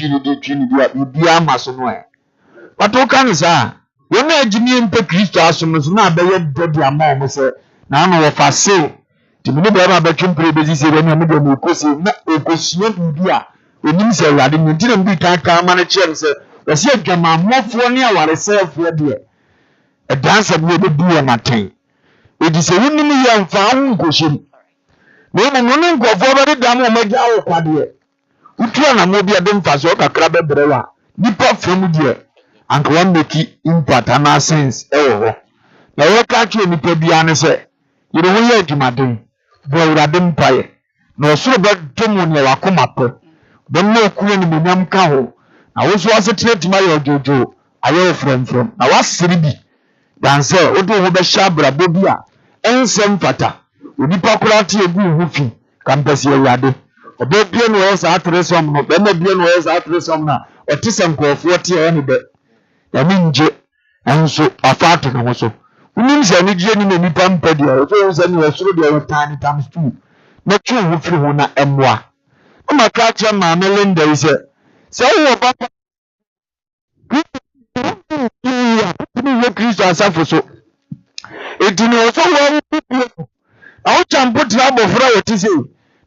bia bia amaso no e pato kan sa wo na agimi mpe Kristo asom so na abaye dodi ama mo se na no wo fa se ti me be ma betwem pre bezi se be na me de mo kosi na okosua bia onim se awade ni ti na mbi kan ma na chere se wasi adwama mofo ne aware selfo de a dance of the do na ten it is a winning young found question no no go forward dam o maja o kwade utu na mo bia dem fa so kakra bebrewa nipa from there and one make impact and sense e wo na we ka twa nipa bia ne se you know we adwumaden bo uradem paye na osoro ba tomu ne wakoma pe bo no kuwe ni munyam ka ho na wo so asetre tima yo jojo ayo from na wasiri bi dan se odo ho be shabra bobi a ensem fata onipa kurati egu hu fi kampasi awade obebie no esa atresom no be na bie no esa atresom na otisem kofo tie oni be ya minje enso afato no so unim se ni die ni nipa mpadi o so se ni osoro de wotani times 2 na twu hu fi ho na emwa o maka cha ma melinda ise se wo papa ni Kristo asafo so edini oso wo awo champo tra bofra woti se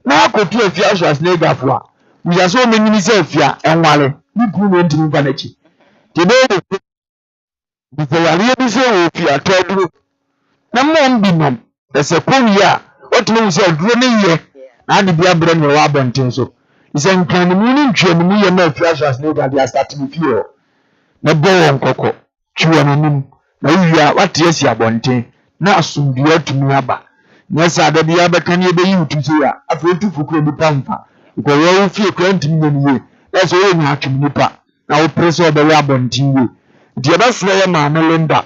na akotu afia asas na egafo a uya so menyini se afia enwale ni ku no ntimi ba nachi tebe bi se yare bi se wo fia toduro na mo mbinom ese konya otimo se duro ne ye na ade bia bre ne wa bonten so ise nkan ni mu ni ntwe ni mu ye na afia asas na egafo ya start ni fio na bo won kokko twa no nim na uya wate esi abonten na asumdua atumi aba nyesa da bia beka ne be yi utu se ya afetu fukuro bi pamfa ko wo fie kwantimi ne ye na so wo nya atumi nipa na wo preso be ya abonten ye die ba sra ya ma melinda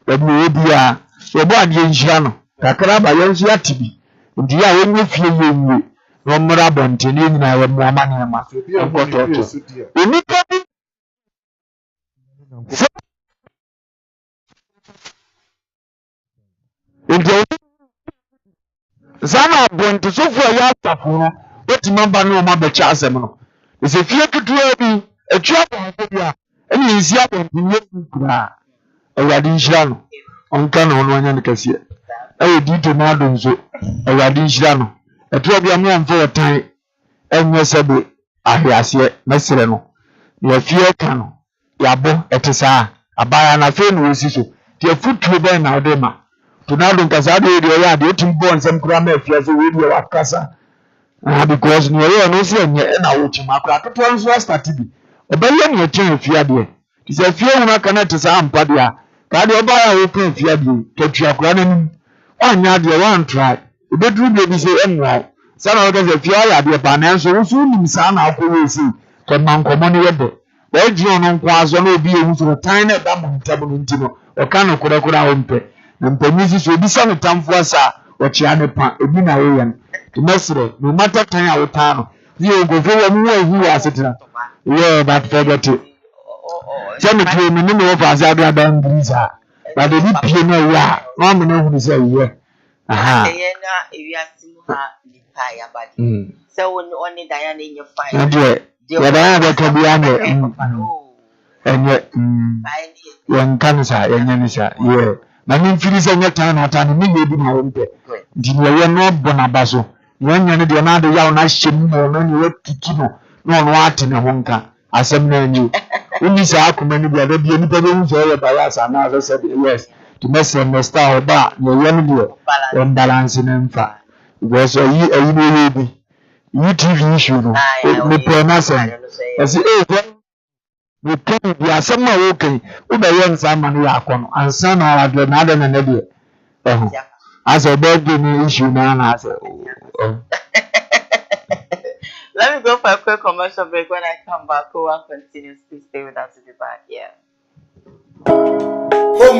da bi obia so bo ade nhira no kakra ba ye nso atibi ndi a wo nwe fie ye nwe no mra abonten ne nyina wo mo ama ne ma ko to onipa bi ndio sana bonto sofo ya tafo no wetimamba no ma becha asem no ese fie ketua bi atwa bonto bia eni nsi abonto ye kura awadi nhira no onka no no anya ne kase ayo dito na do nso awadi nhira no atwa bia me amfa wotan enye sebe ahiase mesere no ye fie ka no yabo etesa abaya na fe no osi so tie futuo ben na odema tunado nkasa de ya de timbo nsem kura ma afia so we de wakasa because no ye no so enye na wo chima kura toto nso start bi obaye ne chen afia de ti se afia hu na kana te sa ampa de a ka de obaya wo kan afia de totua kura nanim anya de one try obedru de bi se enwa sana wo ka se afia ya de ba na nso wo so nim sa na akwo si to man komo ne yede we ji ono nkwa azo na obi ehu so tan na da mo ntabu no ntino o ka no kura ho mpe mpanyisi so bi sa no tamfo asa ochia ne pa ebi na yeyen to mesre no matter tan a wota no ye go fo wo mu ahu asetena ye that forget it jami to me no wo fa za bia ban brisa ba de bi pie no wa no me no hu se ye aha ye na ewiasimu ha lipa ya badi se woni daya na enye fine ye daya be to bia ne enye yen kanisa yenye nisa ye na nimfiri se nyeta na ata ni ye bi na wonpe ndi ye no bona baso nyanya ne de na de ya na hyem no no ne wakiki no no no ate ne honka asem na anyi uni sa akoma ne bia da bia nipa be hu so ye bias ana so said yes to mess and star da ye ye ne de balance ne mfa because ayi no bi you TV issue no me pronounce as we can be as some okay we be yen sama no yakọ ansa na wadle na de na de as a birthday issue na as Let me go for a quick commercial break. When I come back, Koowaa continues. Please stay with us to be back. Yeah. Home.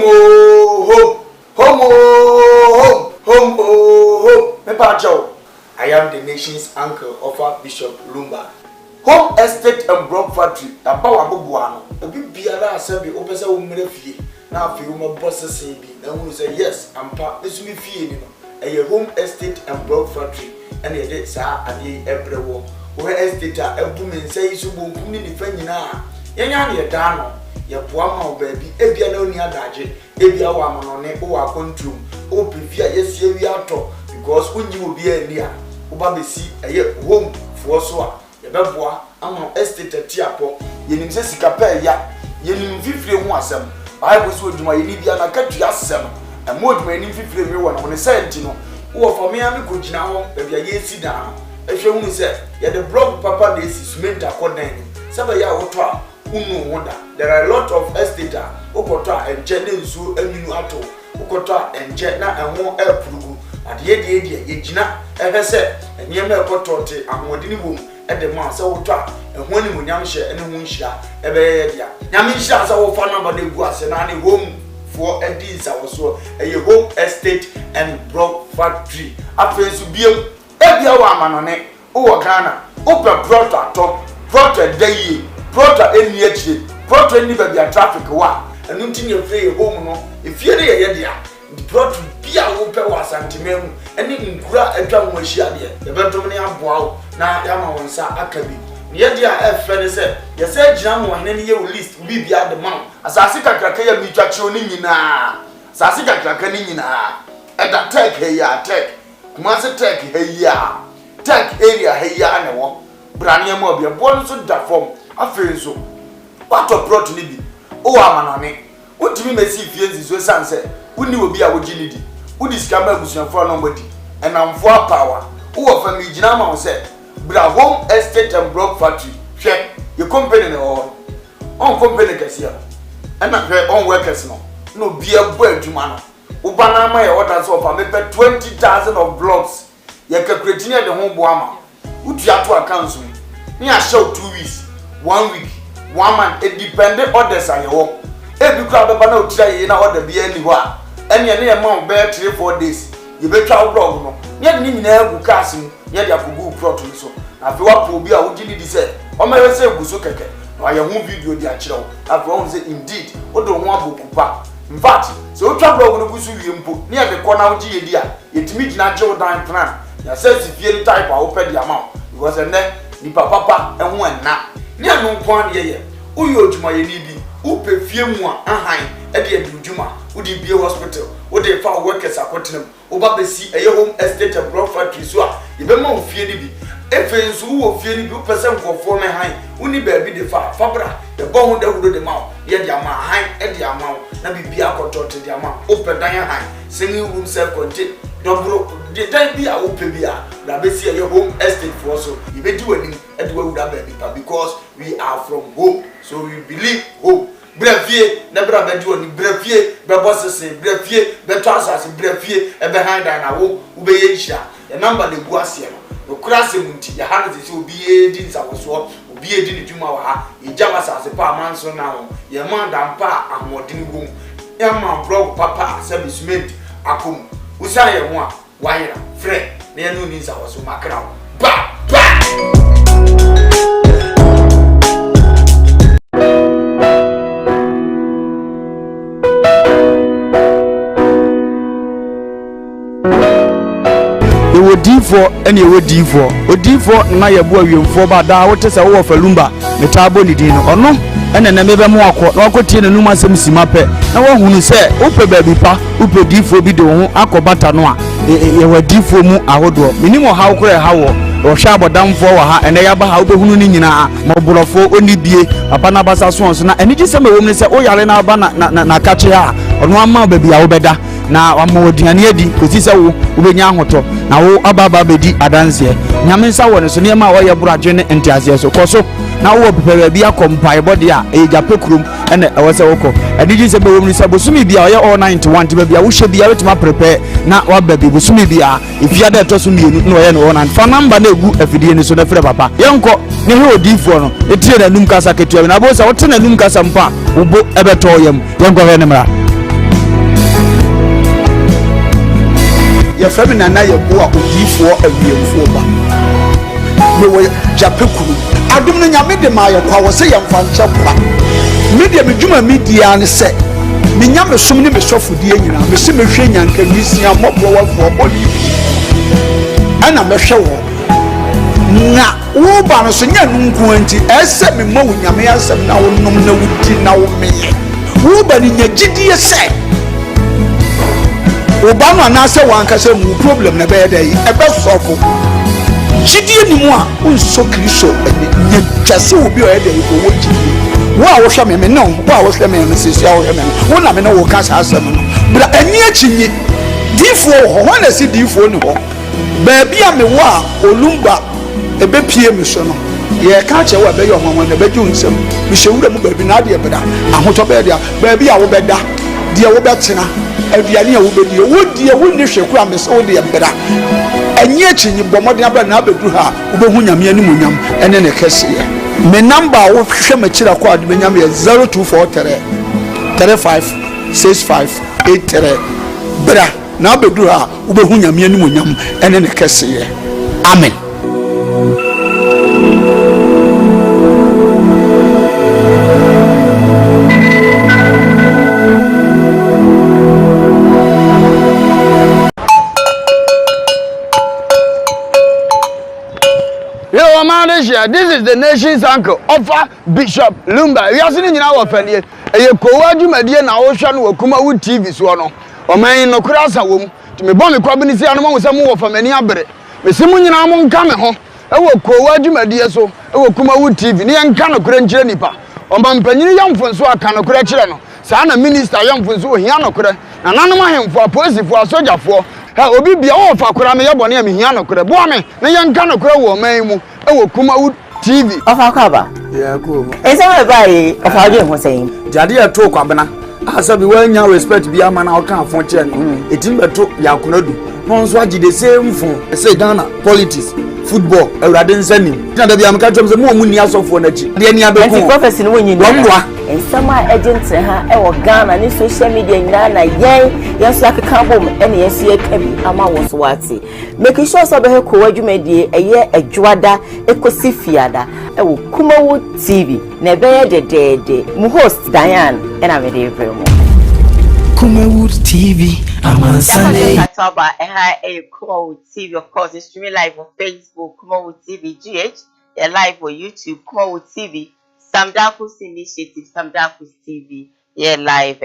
Me pacho. I am the nation's uncle of Bishop Lumba. Home estate and block factory. Abawa bubuano. Ebi biara asembi opese wo mre fie. Na afi wo boss say bi. Na who say yes, ampa esumi fie ni no. Eye home estate and block factory. And ye dey sa ade ebrewo. Wo estate a ebu men say su bonkum ni nifa nyina. Yenya na ye da no. Ye boa ma wo baabi. Ebia na oni adaje. Ebia wo amono ne wo akontrum. O prefia yesie wi ato because unyi obi ani a. Wo ba besi eye home fo so a. Yebeboa ama estate tiapo yenim se sika pa ya yenim fifire hu asem bible so oduma yeni bia na katu asem emo oduma yenim fifire we wona woni senti no wo for me ami ko gina ho be bia ye si da ehwe hu se ye the block papa dey si cement akodan ni sebe ya woto a unu woda there are a lot of estate a okoto a enje ne nsu aminu ato okoto a enje na enwo epurugu ade ye ye gina ehwe se eniyema ekoto te ahodi bom ede ma se wo twa ehun ni munyam hye ene hu nhira ebe ye dia nyam nhira se wo fa number na egu ase na ne home for edins a wo so eye home estate and block factory afensu biem ebia wa amanone wo Ghana ope proto dayie proto eni akire proto eni ba bia traffic wa enu ntini efre home no efie ne ye dia proto bia wo pe wa santimemu eni nkura atwa ho ahia de ebetom ne aboa wo na yama wonsa akabi ye dia efre ne se ye se gina mo hene ne ye list bi bia de man asase kakraka ya mitwa kire oni nyina asase kakraka ni nyina eda tech heya tech kuma se tech heya tech area heya ne wo brania mo bia bo so da form afenso wato proto ni bi o amanane utimi mesi fie nzizo sanse uni obi a wogini di udi skama abusuafo no mbodi enamfo power wo fa mi gina ma wo se bra home estate and block factory hwe ye company ne on company kasia ana hwe on workers no bia bo adwuma no wo bana ma ye order so fa me pe 20,000 of blocks ye calculate ne de ho bo ama utu ato accounts ni a show 2 weeks 1 week 1 month it dependent orders are your ebi kwa baba na otira ye na order bia ni ho a ene ne ye ma be 3-4 days ye be twa blog no ye ni nyina egu cars mu ye de akogu proto so na fe wa po bi a wo gini di se o ma ye se egu so keke na ye hu video di a kire wo afi won say indeed o do ho abokupa in fact so o twa blog no gusu wie mpo ne ye de ko na wo gi ye di a ye timi gina je wo dan plan ya se si fie type a wo pe di ama because ene ni papa ehu enna ne anu kwan ye uyo odwuma ye ni bi upe fie mu a ahan e de adwuma udi bie hospital udi fa workers akotenam oba besi eye home estate and block factory so a ye be ma fie ni bi efe nso wo fie ni bi upese nkofo me han uni ba bi de fa fabra e bo hu da hudo de ma ye de ama han e de ama na bibia akotote de ama upe dan han singing room self contained dobro de dan bi a upe bi a na besi eye home estate for so ye be di wani e de wuda ba bi because we are from home so we believe home brefie na bra bedi oni brefie be bossese brefie be transas brefie e be handa na wo ube ye hia e number de gu ase no krase munti ya handa se obi e di nsawoso obi e di ni dwuma wa ha e jama sase pa manso na ho ye manda mpa ahmodini gum e ma blog papa se be cement akom usa ye ho a wayera fre na ye no ni nsawoso makra ba odifo ene odifo na yebo awemfo ba da wote se wo falumba metabo ni din ono ɛna na mebe mu akɔ na wakɔtie na num asɛm sima pɛ na wahunu sɛ wopɛ baabi pa wopɛ diifoɔ bi de wo ho akɔ bata no a yɛwɔ diifoɔ mu ahodoɔ menim ɔhaw korɔ ɛha wɔ ɔhwɛ abɔdamfoɔ wɔ ha ɛnɛ yɛaba ha wobɛhunu no nyinaa ma ɔborɔfoɔ ɔni bie papa no abasa soɔ so na ɛne gye sɛ mɛwɔ mu no sɛ woyare no aba na ka kye a ɔno ama baabi a wobɛda na wama aduane adi kɔsi sɛ wo wobɛnya ahotɔ na wo aba bɛdi adanseɛ nyame nsa wɔ ne so nneɛma a wɔyɛ boradwe ne nteaseɛ so kɔ so na wowɔ pepɛ baabi akɔ mpaebɔde a ɛyɛ gyapɛ kurom ɛna ɛwɔ sɛ wokɔ ɛne gye sɛ bɛwɔ mu no sɛ bosome bia ɔyɛ all 91 nti baabi a wohyɛ bia wotumi aprepɛ na waba bi bosome bia ɛfia da ɛtɔ so mmienu na ɔyɛ no all 9 fa namba na ɛgu afidie no so na frɛ papa yɛnkɔ ne hwɛ odiifoɔ no ɛtire n'anum kasa ketewa bi na abɔ sɛ wote n'anum kasa mpo a wobo ɛbɛtɔ yam yɛnkɔ hwɛ ne mmara yɛfrɛ me nana yɛbo a odiifoɔ awiemfoɔ ba mewɔ gyapɛ kuru adom no nyame de ma yɛkɔ a wɔ sɛ yɛmfa nkyɛ kwa medeɛ medwuma media ne sɛ menya mesom ne mesɔfodie nyinaa mese mehwɛ nyankamisia mmɔborɔwafoɔ bɔne ɛna mɛhwɛ wɔ na woba no so nyɛ no nko nti ɛsɛ memma wo nyame asɛm na wonom na wodi na womeyɛ woba no nya gyidie sɛ woba no anaasɛ wankasɛ mu problem na ɛbɛyɛ dɛ yi ɛbɛsɔfo gyidie ni mu a wonsɔ kristo nya twase wo bi ɔyɛ dɛ yi ko wɔ gyidie wo a wohwɛ me no wo a wohwɛ me no sisi a wohwɛ me no wo na me no wo ka saa asɛm no bra ani akyi nyi diifoɔ wɔ hɔ na si diifoɔ ni hɔ baabi a me wo a olumba ɛbɛpie me so no yɛka kyerɛ wo a ɛbɛyɛ ɔmanwa na ɛbɛgye wo nsɛm mehyɛ wura mu baabi na adeɛ bɛda ahotɔ bɛyɛ deɛ baabi a wobɛda deɛ wobɛtena aduane a wobɛdie wodie wonni hwɛ kora me sɛ wodeɛ bra ɛnyɛ akyi nyi bɔ mmɔden abra na abɛduru ha wobɛhu nyame animuonyam ɛne ne kɛseyɛ me namba a wohwɛ m'akyira kɔ ade bɛnyam yɛ 0243 35 65 83 bra na abɛduru ha wobɛhu nyame animuonyam ɛne ne kɛseyɛ amen. This is the nation's uncle, Offa Bishop Lumba. We are sitting in our family. A Koowaa Show na Ocean wo KUMAWOOD TV so no. O man no kura sa wo mu. To me bomb kwa bi si anu mo se mo wo famani abere. Me se mu nyina mo nka me ho. E wo Koowaa Show so, e wo KUMAWOOD TV. Ne nka no kura nkyere nipa. O man panyini yamfonso aka no kura kyere no. Saa na minister yamfonso o hia no kura. Na nanom ahemfo apolisifoɔ asogyafoɔ ha obi bia wo fa kura me yebɔ ne me hia no kura boa me ne yɛnka no kura wo man mu e wo KUMAWOOD TV ofa kwaba yeah cool ese we bai ofa je ho sɛn jade ya to kwabena asabi wanya respect bia ma na ɔka afɔ kyɛ no etim beto yakonadu no nso agide same fun say Ghana politics football awurade nsanim na da bia meka twem sɛ mo ni asɔfo na chi de ani abeko anti prophecy no wonyi no mboa ensama agent ha e wo Ghana ni social media nyina na yen so akeka bom ene yesi aka bi ama wo so wate make sure so be he Koowaa dwumadie eye adwoada ekosi fiada e wo KUMAWOOD TV na be ye de mu host Diane ena me de vremo KUMAWOOD TV Amansane Kataba KUMAWOOD TV, of course it's streaming live on Facebook KUMAWOOD TV GH, they're live on YouTube KUMAWOOD TV, Sam Darkus Initiative Sam Darkus TV, yeah live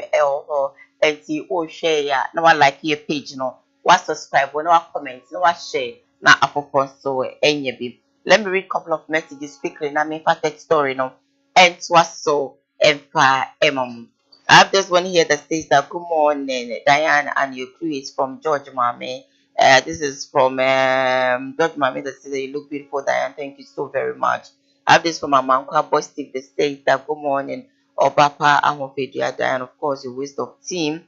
and see share ya no one like your page no what subscribe no one comment no one share na afofon so enye bi. Let me read a couple of messages quickly na me text story no and was so empa emom. I have this one here that says that good morning, Diane and your crew is from George Mame. This is from George Mame that says that you look beautiful, Diane. Thank you so very much. I have this from my mom, Boy Steve, that says that good morning, Obapa Ahofedia, Diane, of course, your wisdom team.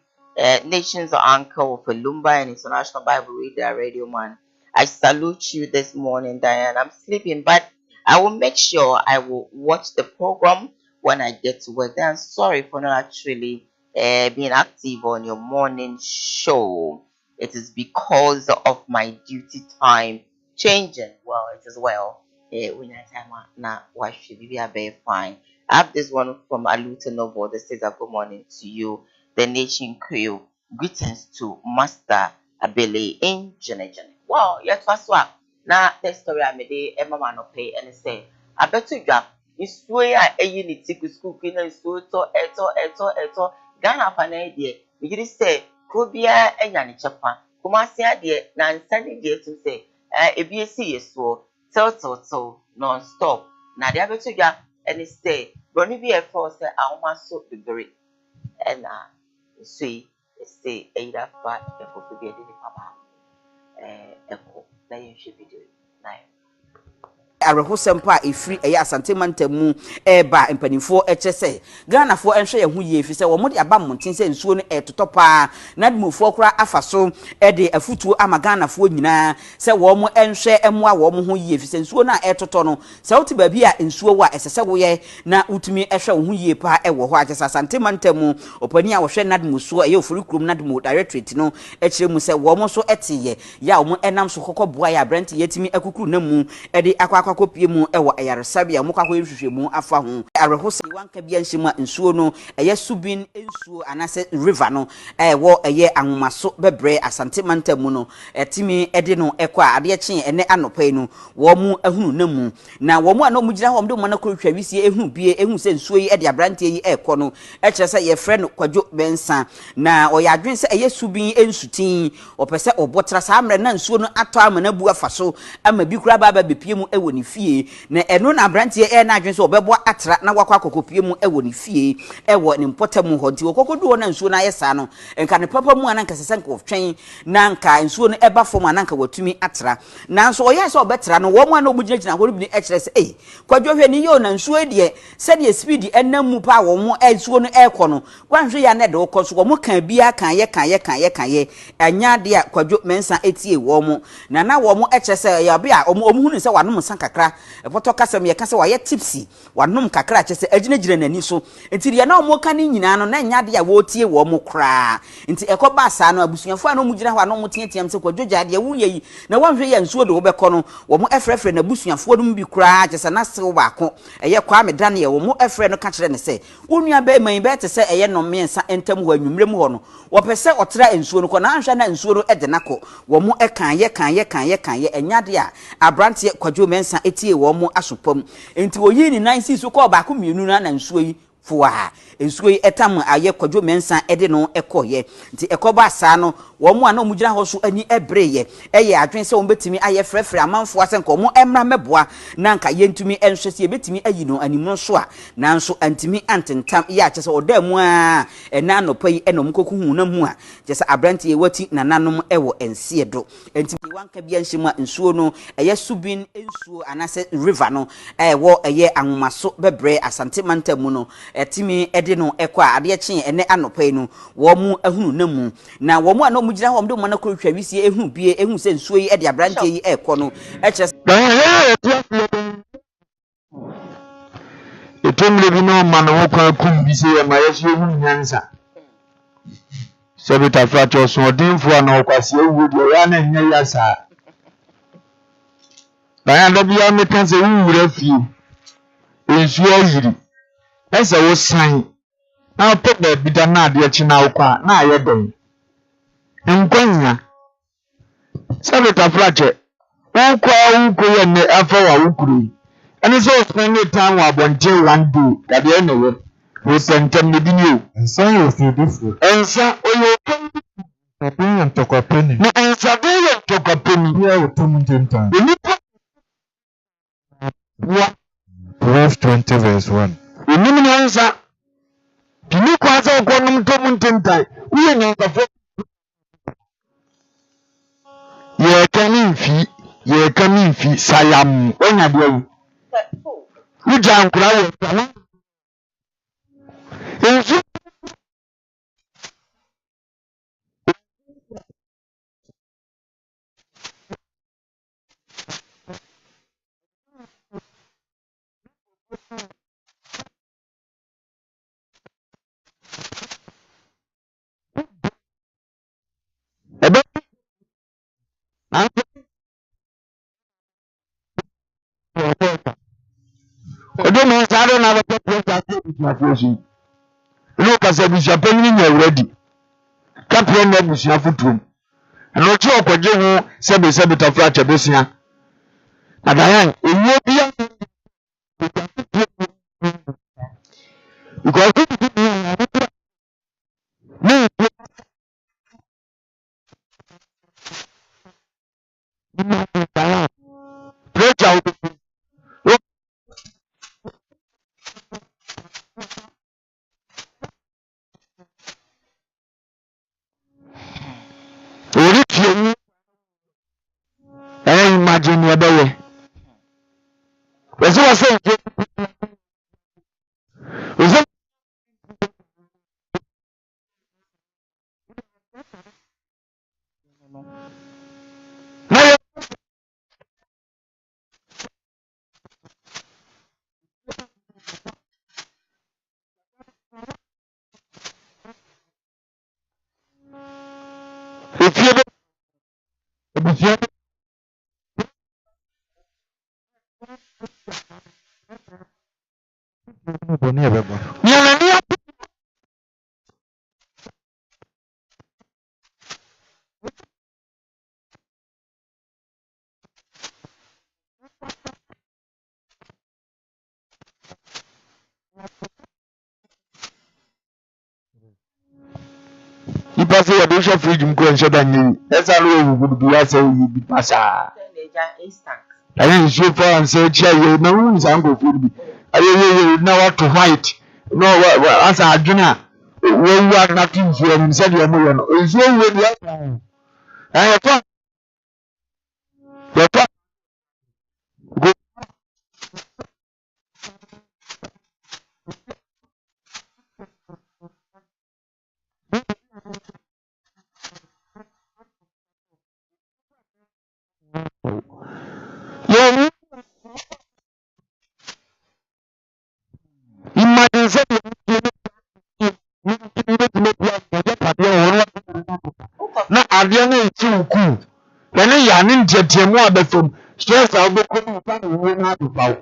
Nations are anchor of Lumba and International Bible Reader Radio Man. I salute you this morning, Diane. I'm sleeping, but I will make sure I will watch the program when I get to work. Then sorry for not actually being active on your morning show. It is because of my duty time changing. Well, it is well. When I time now, why should be very fine. I have this one from Aluta Novo that says good morning to you, the nation crew. Greetings to Master Abele in Jene. Wow, yes, what's what? Now, the story I made, Emma no pay and say, I bet you drop. nsuo ya eyi ni tiku school kina nsuo eto Ghana fa na de yiri se krobia enya ne chepa Kumasi ade na nsani de to say ebi esi yeso till non stop na de abeto dwa ene say broni bi e for say awoma so bibere ena sui say eira fa e ko bi de papa eko na yen hwe video na Arehosempo a efiri eye asante mantamu eba empanifo echese Ghana fo enhwe ye hu ye fi se wo mode aba monten se nsuo no etotopa na demofo kra afaso de afutuo ama Ghana fo nyina se wo mo enhwe emoa wo mo hu ye fi se nsuo na etoto no se wote ba bi a nsuo wa esese wo ye na utumi ehwe wo hu ye pa ewo ho agesa asante mantamu opani a wo hwe na demosuo eye ofuri krom na demo directorate no ekire mu se wo mo so etiye ya wo mo enam so kokobua ya brent yetimi akukuru na mu de akwa kopie mu ewo ayaresabia mu kwakwa hwehwemu afa ho arehose wanka bia nhima nsuo no eye subin nsuo anase river no ewo eye anwomaso bebre asante mantamu no etimi ede no ekwa ade kye ene anopai no wo mu ahunu namu na wo mu ana mu gina ho mde mo na kohwa wisie ehunu bie ehunu se nsuo yi ede abrante yi ekọ no ekire se ye frɛ no kwadwo bensa na oya adwen se eye subin ensutin opese obotra sa amre na nsuo no atọ amana bu afaso ama bi kura baba bepie mu ewo ni fie na eno na brantie na adwen so obebo atra na wakwa kokopie mu ewo ni fie ewo ni mpotamu ho nti okokodu na nsuo na yesa no enka ne papa mu ananka sesenka oftwen na nka nsuo no eba fom ananka watumi atra na so oya so obetra no wo mu ana obugina ho bi ekire se kwadwo hwe ni yo na nsuo de se de speed enam mu pa wo mu nsuo no ekọ no kwanhwe ya na de okọ so wo mu kan bia kan ye anya de a kwadwo mensa etie wo mu na wo mu ekire se ya bia omu hunu se wanom san kakra epoto kasem ye kase waye tipsy wanom kakra kye se aginagina nani so enti ya na omo ka ni nyina no na nya de a wo tie wo mu kra enti ekoba asa no abusuafo a no mu gina ho no mu tietiam se kwadwoja de wo ye na wanhwe ye nsuo de wo bekọ no wo mu efrefre na abusuafo no mu bi kra kye se na se ba ko eye kwa me dane ye wo mu efre no ka kire ne se onua be man be te se eye no mensa entam ho anwumrem ho no wo pese otra nsuo no ko na anhwa na nsuo no ede nako wo mu kan ye enya de a abrante kwadwo mensa etie wo mu asopam enti oyi ni 9 so ko ba ko mienu na nsuo yi fuwa nsuo yi etam aye kwadwo mensa ede no ekoye nti ekoba asa no wo mu ana omugina ho so ani ebreye eye adwen se wo betimi aye frefre amanfo asenka wo emra meboa na nka yentumi enhwese betimi ayi no animu so a nanso antimi antentam ya kyese oda mu a ena no pai ena omkoku hu na mu a kyese abrante wati nananom ewo ensie do enti wanka bia nhima nsuo no eye subin nsuo anase river no ewo eye anwomaso bebre asante mantamu no etimi ede no ekwa ade kye ene anopai no wo mu ahunu namu na wo mu ana mugina ho mde mo na kohwa wisie ehunu bie ehunu se nsuo yi ede abrante yi ekọ no ekye etomle bi no ma no kwa kum bi se ya ma yesu ehunu nyansa sebita fracho so odinfo ana okwase ewu de ya na nya ya sa baya da bia me kan se wuwura fie ensuo yiri ese wo san na pebe bi da na ade chi na okwa na aye den nkwanya sebita fracho ukwa ye ne afa wa ukuru ene so spend time wa bonje one day that dey no we we sentem ne bi ni o Ensan yo fi dufu. ensa oyo Tapin and tokapeni. na ensa do yo tokapeni Yeah, with 2 minutes time. wa Proverbs 20 verse 1. eni ni ensa kini kwa za ko num to mun tentai we nyansa fo ye kanin fi sayam onya de yi uja nkura wo sana ensu ebe na odo me sare na ba pressure na fosi no ka se bi japan ni nya ready kapre na busia futum no chi okwaje ho sebe tafra cha besia adayan ewo bia because me pressure ori tie I imagine your way. Was it if you you pass your dish of fridge and shut down. That's how we would be as you be pass. I didn't show for and say, chair, you know, is uncle food. I know what to fight. No, as a dinner. When you are nothing here and said you're moving. It's no way the other. I thought you imagine na adeɛ no eti uku ɛne yane ntiatiamu abɛfam stress a wobɛkɔ no fa no wo na adefaw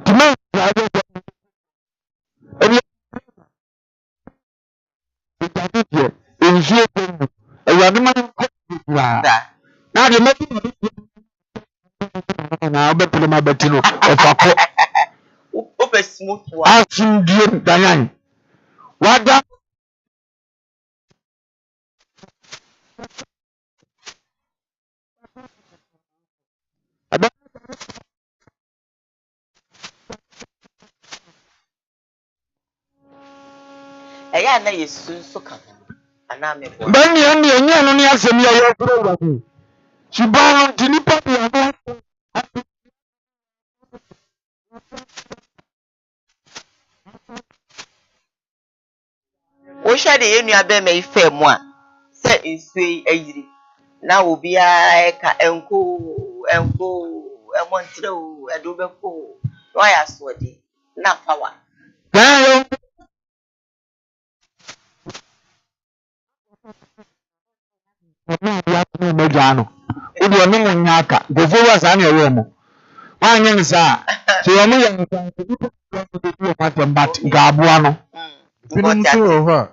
tuma ɛbi ɛdi nsuo pɛmu ɛwurade ma no kɔ na adeɛ mɛbi na wobɛpere ma bɛti no ɛfa kɔ asomdue danyan wada ɛyɛ na yesu nso ka ana me bo bani ande anya no ne asɛm ya yɛ kuro wade shibano tinipa ya no wo hwɛ de yenu abɛma ife mu a sɛ nsui ayiri na obi a ka enko emontre o edo beko no ya so de na power Mejano. Udi wa mungu nyaka. Gofuwa sani ya wemo. Wanya nisa. Siwa mungu ya mata mbati. Gabuano. Pinu mtu oha.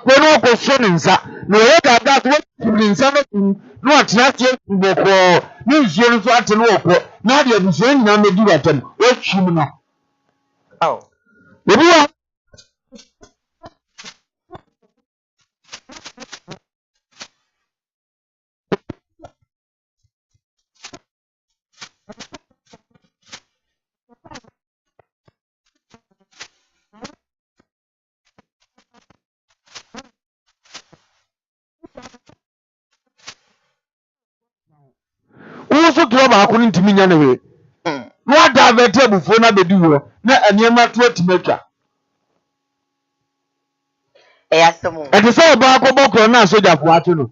Kweno ko soninsa. No wega that what soninsa no atena tie boko. Ni nsuo nso ate no okọ. Na de nsuo nyina medi watam. Otwim no. Oh. Obi wa so to ba ko ntimi nya ne we no ada vete bufo na bedi wo na aniema to atimatwa Eyasemu e de so ba ko bokro na soja fo ato no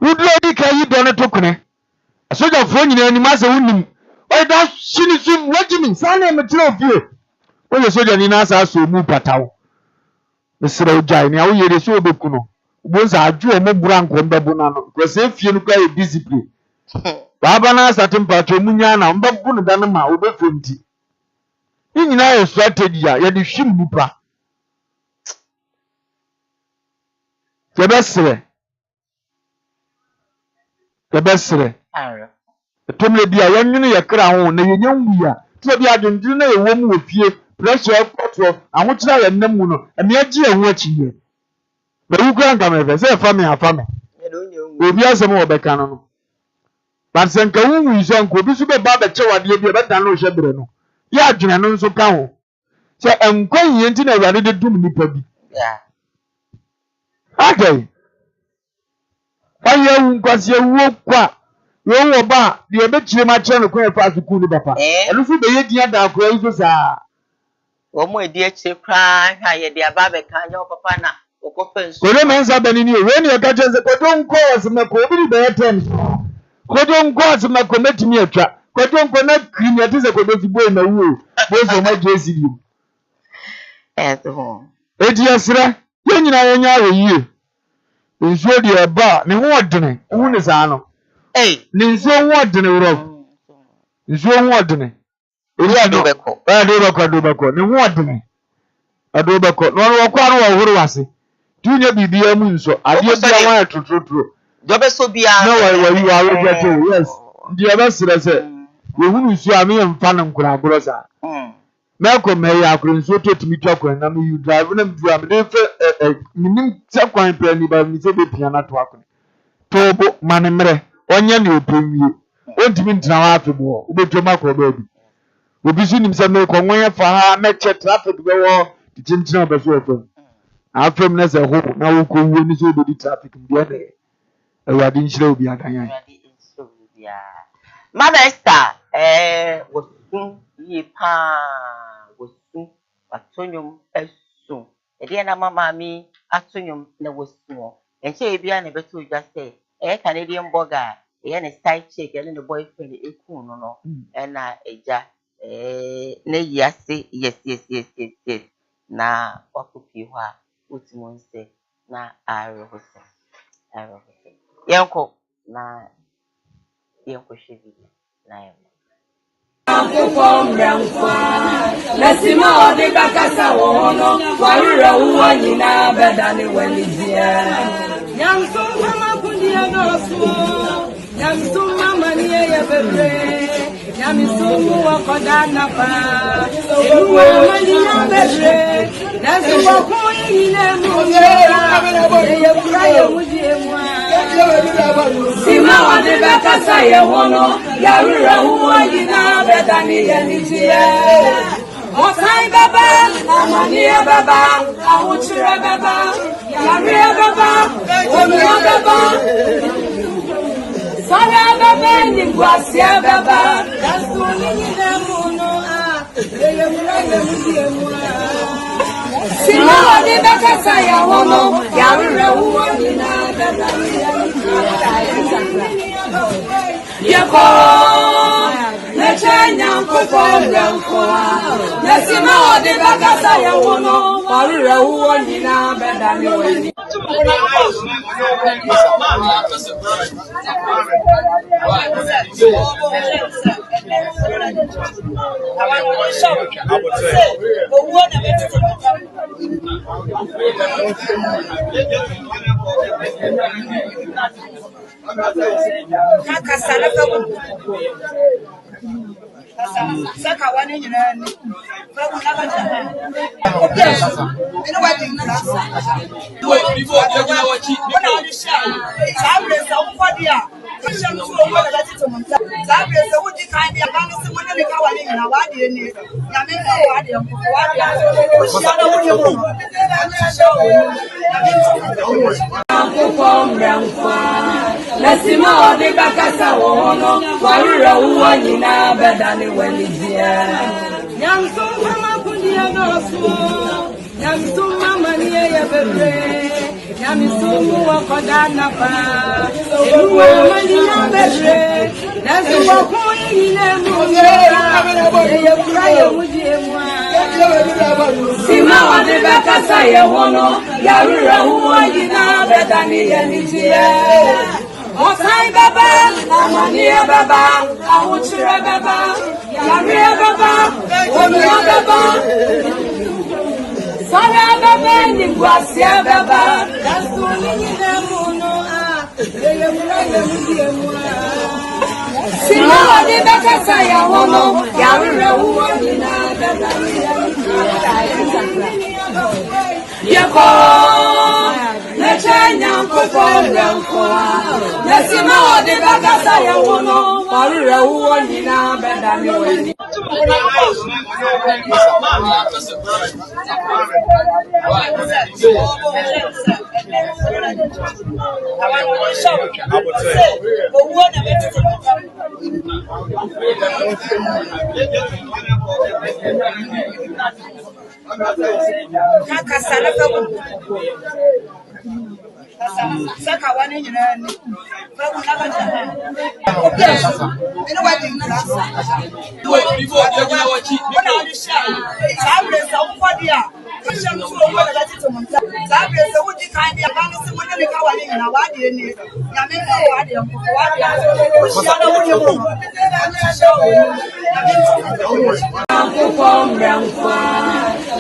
wudlo di ka yi do ne to kune Soja for nyina ni ma se wonim. Why that shini what do you mean? Sana me tro ofie. When soja ni na sa so mu pataw. Mesra ojai ni awo yere so obeku no. Bonza adwo mo bura nkomba bu na no. Kwese fie no kwa e discipline. Baba na satin patro munya na mbabu no dan ma obefomti. Ni nyina ye strategy ya de hwim nipa. Yebesre. Tomle bia yanwene ye kra ho na yenyanwu ya. Tso bia dwendwene na ye wo mu ofie. Pressure potro ahokyira ye nam mu no. Eme agi ehu achiye. Ba wu kra ngam efe se fa me afa me. Obi asem obeka no. But senka wu nso nko obi so be ba be chewade bia be dan no hwe bre no. Ya adwene no nso ka ho. Se enkwan yenti na awade de dum nipa bi. Okay. Aye unkwase wo kwa wo ba de be kire ma kire no kwa fa suku ni papa enu fu be ye dia da akwa iso sa wo mo edi akire kra ha ye de aba be ka nya papa na okofa nsu ko le mensa bani ni we ni e ka chense ko don ko wasme ko bi be ten ko don ko wasme ko metimi atwa ko don ko na kiri ati se ko do fi boy na wo bo so ma jesi ni to edi asra ye nyina ye nya we yie nso de eba ne ho odene hu ne sa no ne nso ho odene woro nso ho odene eri adobeko adobeko ne ho odene adobeko no wo kwa no wo horo wase tunya bibia mu nso ade bia wa totrotro jobe so bia no wa you are get yes ndi abasira se we hu nso a me mfa ne nkura agoro sa Meko me ya akuru nso totumi twakwan na me you drive na mdu am de fe minim twakwan pe ni ba mi se be pia na to akwan tobo manemre onye na opemwie ontimi ntina wa afebo obetom akọ ba bi obi su nim se me ko nwen fa ha me che traffic be wo tintina ba so ofem afem na se ho na wo ko wo ni so obedi traffic mbi ade awadi nhyira obi adanyan Mabesta wosun yi pa wosun atonyum esun ede na mama mi atonyum na wosun enche bia na beto udwa say Canadian burger na side chick and the boyfriend eku no no na eja na yase yes na wakupi ho a utimun se na arohose yanko na yanko shebi na yanko Lesima odi bakasa wono warura uwa nyina bedani wenizia Yamsum kama kundia nosu Yamsum mama niye yebebe Yamsum wakodana pa Eluwa manina bebe Nasu wakuyi nine mujera Yeyekura yemujie mwa Sima odi bakasa ye wono Yarura uwa nyina bedani wenizia Osai baba, amania baba, awuchira baba, yaria baba, omia baba, sara baba, ningwasia baba, kasuni nyina muno eye mulaye mudiemwa. Sima wadi bakasa ya hono, yarura uwa nyina baba, yako. Nechanya mkopombe mkoa Nesima odi bakasa ya wono Warure uwo nina bedani weni Saka wani nyina ni fa ku na ba ta ina wati na wo before dia gina wachi before sabre sa ku fadia shan su o wala lati to mun sabre sa wuji kan dia kan su mun ne ka wani nyina wadi ne ya me ko wadi ku shi ana wuni mu Lesima odi bakasa wono warura uwa nyina bedani wenizia Yamsum kama kundia nosu Yamsum mama niye yebebe Yamsum wakodana pa Eluwa manina bebe Sima wade bakasa ye hono yarura huwa yina bedani ye nijiye Osai baba amani baba awuchire baba yarure baba omiya baba Sara baba ni gwasia baba dasuni yina mono ye mujiye Sima wade bakasa ye hono yarura huwa yina bedani ye Yeko, nechanya kukombe mkoa. Nesima wade bagasa ya wono, warure uwo nina bedani weni. Kaka salafa saka wani nyinani fa kuna bata ina wadi nasa before the kuna wachi kuna alisha sabre sa ufadia kisha mtu wala tatizo mta sabre sa uji kandi abanga simuna ni kawali na wadi ni ya mimi wadi ya ushana uje mungu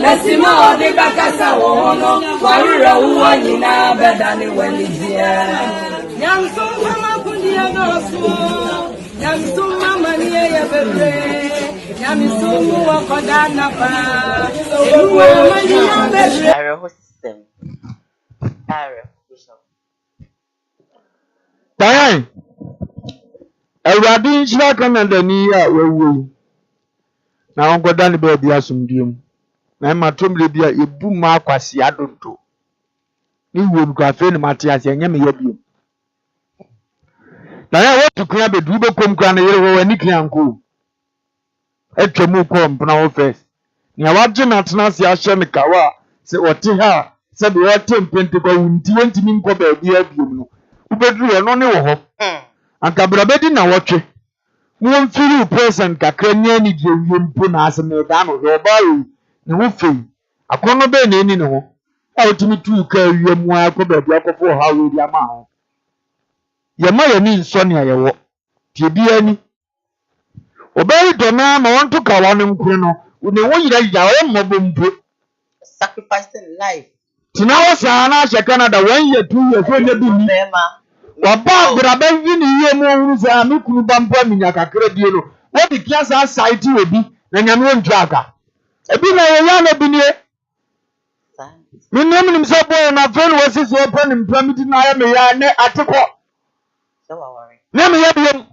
Nasima wade bakasa wono warura uwa nyina bedani wenijia Yamsuma makundi ya dosu Yamsuma manie ya bebe Yamsumu wakodana pa Ewa mani ya bebe Ara hostem. Ara bishop. Tayi. Awurade nhyira Canada ni a wawu. Na ongoda ne ba bi asomdiem. Na matomre bi a ebu ma akwase adonto. Ni wom kwafe ne Matias enye me yabiem. Na ya wotu kra bedu be kom kra na yere wo ani kra nko. Atwamu ko mpna wo first. Ni awaje na tena se ahye ne kawa se ote ha se be wote mpente kwa wunti wentimi nko ba bi abiem no. Ubedru no ne wo ho. Anka brabedi na wotwe. Won firi present kakra nya ni die wiempo na aseme da no ho bawo ne wo fei. Akono be na eni ne ho. A otimi tu ka wiemu akọ ba bi akọfo ha we di ama ho. Yema ya ni nso ne ayewo. Tie bi ani. Obai dona ma won to ka wa ne nkuru no. Ne wo yira ya o mmabo mpo. Sacrificing life. Tina wo sa na hye Canada 1 year 2 years so ne bi ni. Waba brabe yi ni ye mu ohuru sa me kunu bampa minya kakra die no. Wo di kiasa site obi na nyame won aka. Ebi na ye ya na bi nie. Minnem nim se boy na fen wo sisi e pa nim pramiti na ya me ya ne ateko. So worry. Na me ya biem.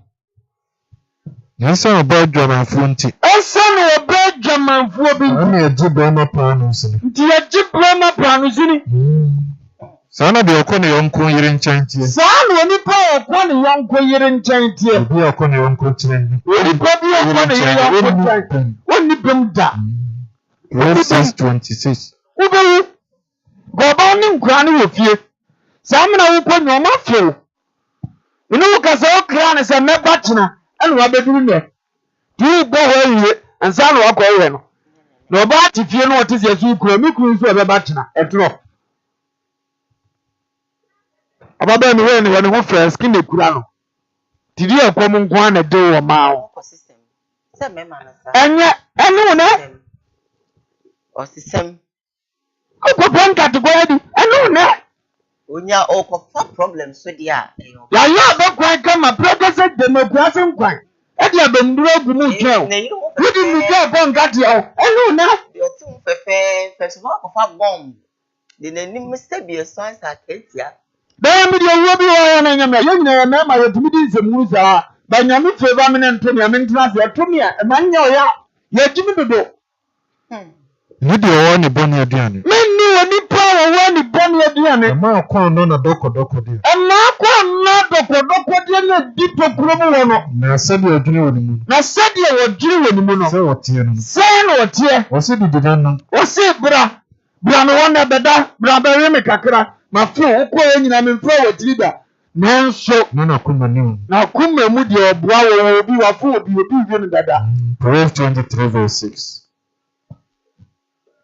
Yansa oba dwamanfo nti. Esa no oba dwamanfo bi. Ana ejibe ma planu sini. Nti ejibe ma planu sini. Sana de okọ ne yonko yire nchantie. Sana nipa okọ ne yonko yire nchantie. Bi okọ ne yonko chine. Nipa bi okọ ne yonko nchantie. Woni bem da. Verse 26. Ubewu. Goba ni nkura ne wofie. Samna wo ko nyoma fo. Inu ka se okra ne se meba kina. Enu abeduru ne. Ti bo ho yiye. Ansa no akọ we no. Na oba atifie no otise yesu kura mi kuru so obeba kina. Etro. Ababa mi we ne woni ho fresh kin ne kura no. Tidi akom nko na de wo ma wo. Se me ma na sa. Enye enu ne. O system. Ko ponka to go di. Enu ne. Onya okofa problem so dia. Ya ya be kwan kama progressive democracy nkwan. E dia be nduro gu mu twel. Wodi mi ga ponka ti o. Enu ne. Yo tun fefe first of all okofa bomb. De nani mr bi so ansa ketia. Ba mi de wo bi wo ya na nyame. Ye nyina ya na ma ye tumi di nsemu za. Ba nyame favor me ne ntomi ame ntena se atomi a ma nya o ya. Ye gimi dodo. Ni de wo ni boni aduane. Menni woni pa wo ni boni aduane. Ma kwa no na doko de. Ma kwa na doko de na di to promo wo no. Na sadi odwene woni mu. Na sadi odwene woni mu no. Se wotie no. Se no wotie. Wo se di dan no. Wo se bra. Bra no wona beda, bra ba we me kakra. Ma fo wo ko nyina me fo wo tiri da. nanso na kumani na kuma mu de obua wo obi wa fo obi wie ne dada. Proverbs 23:6.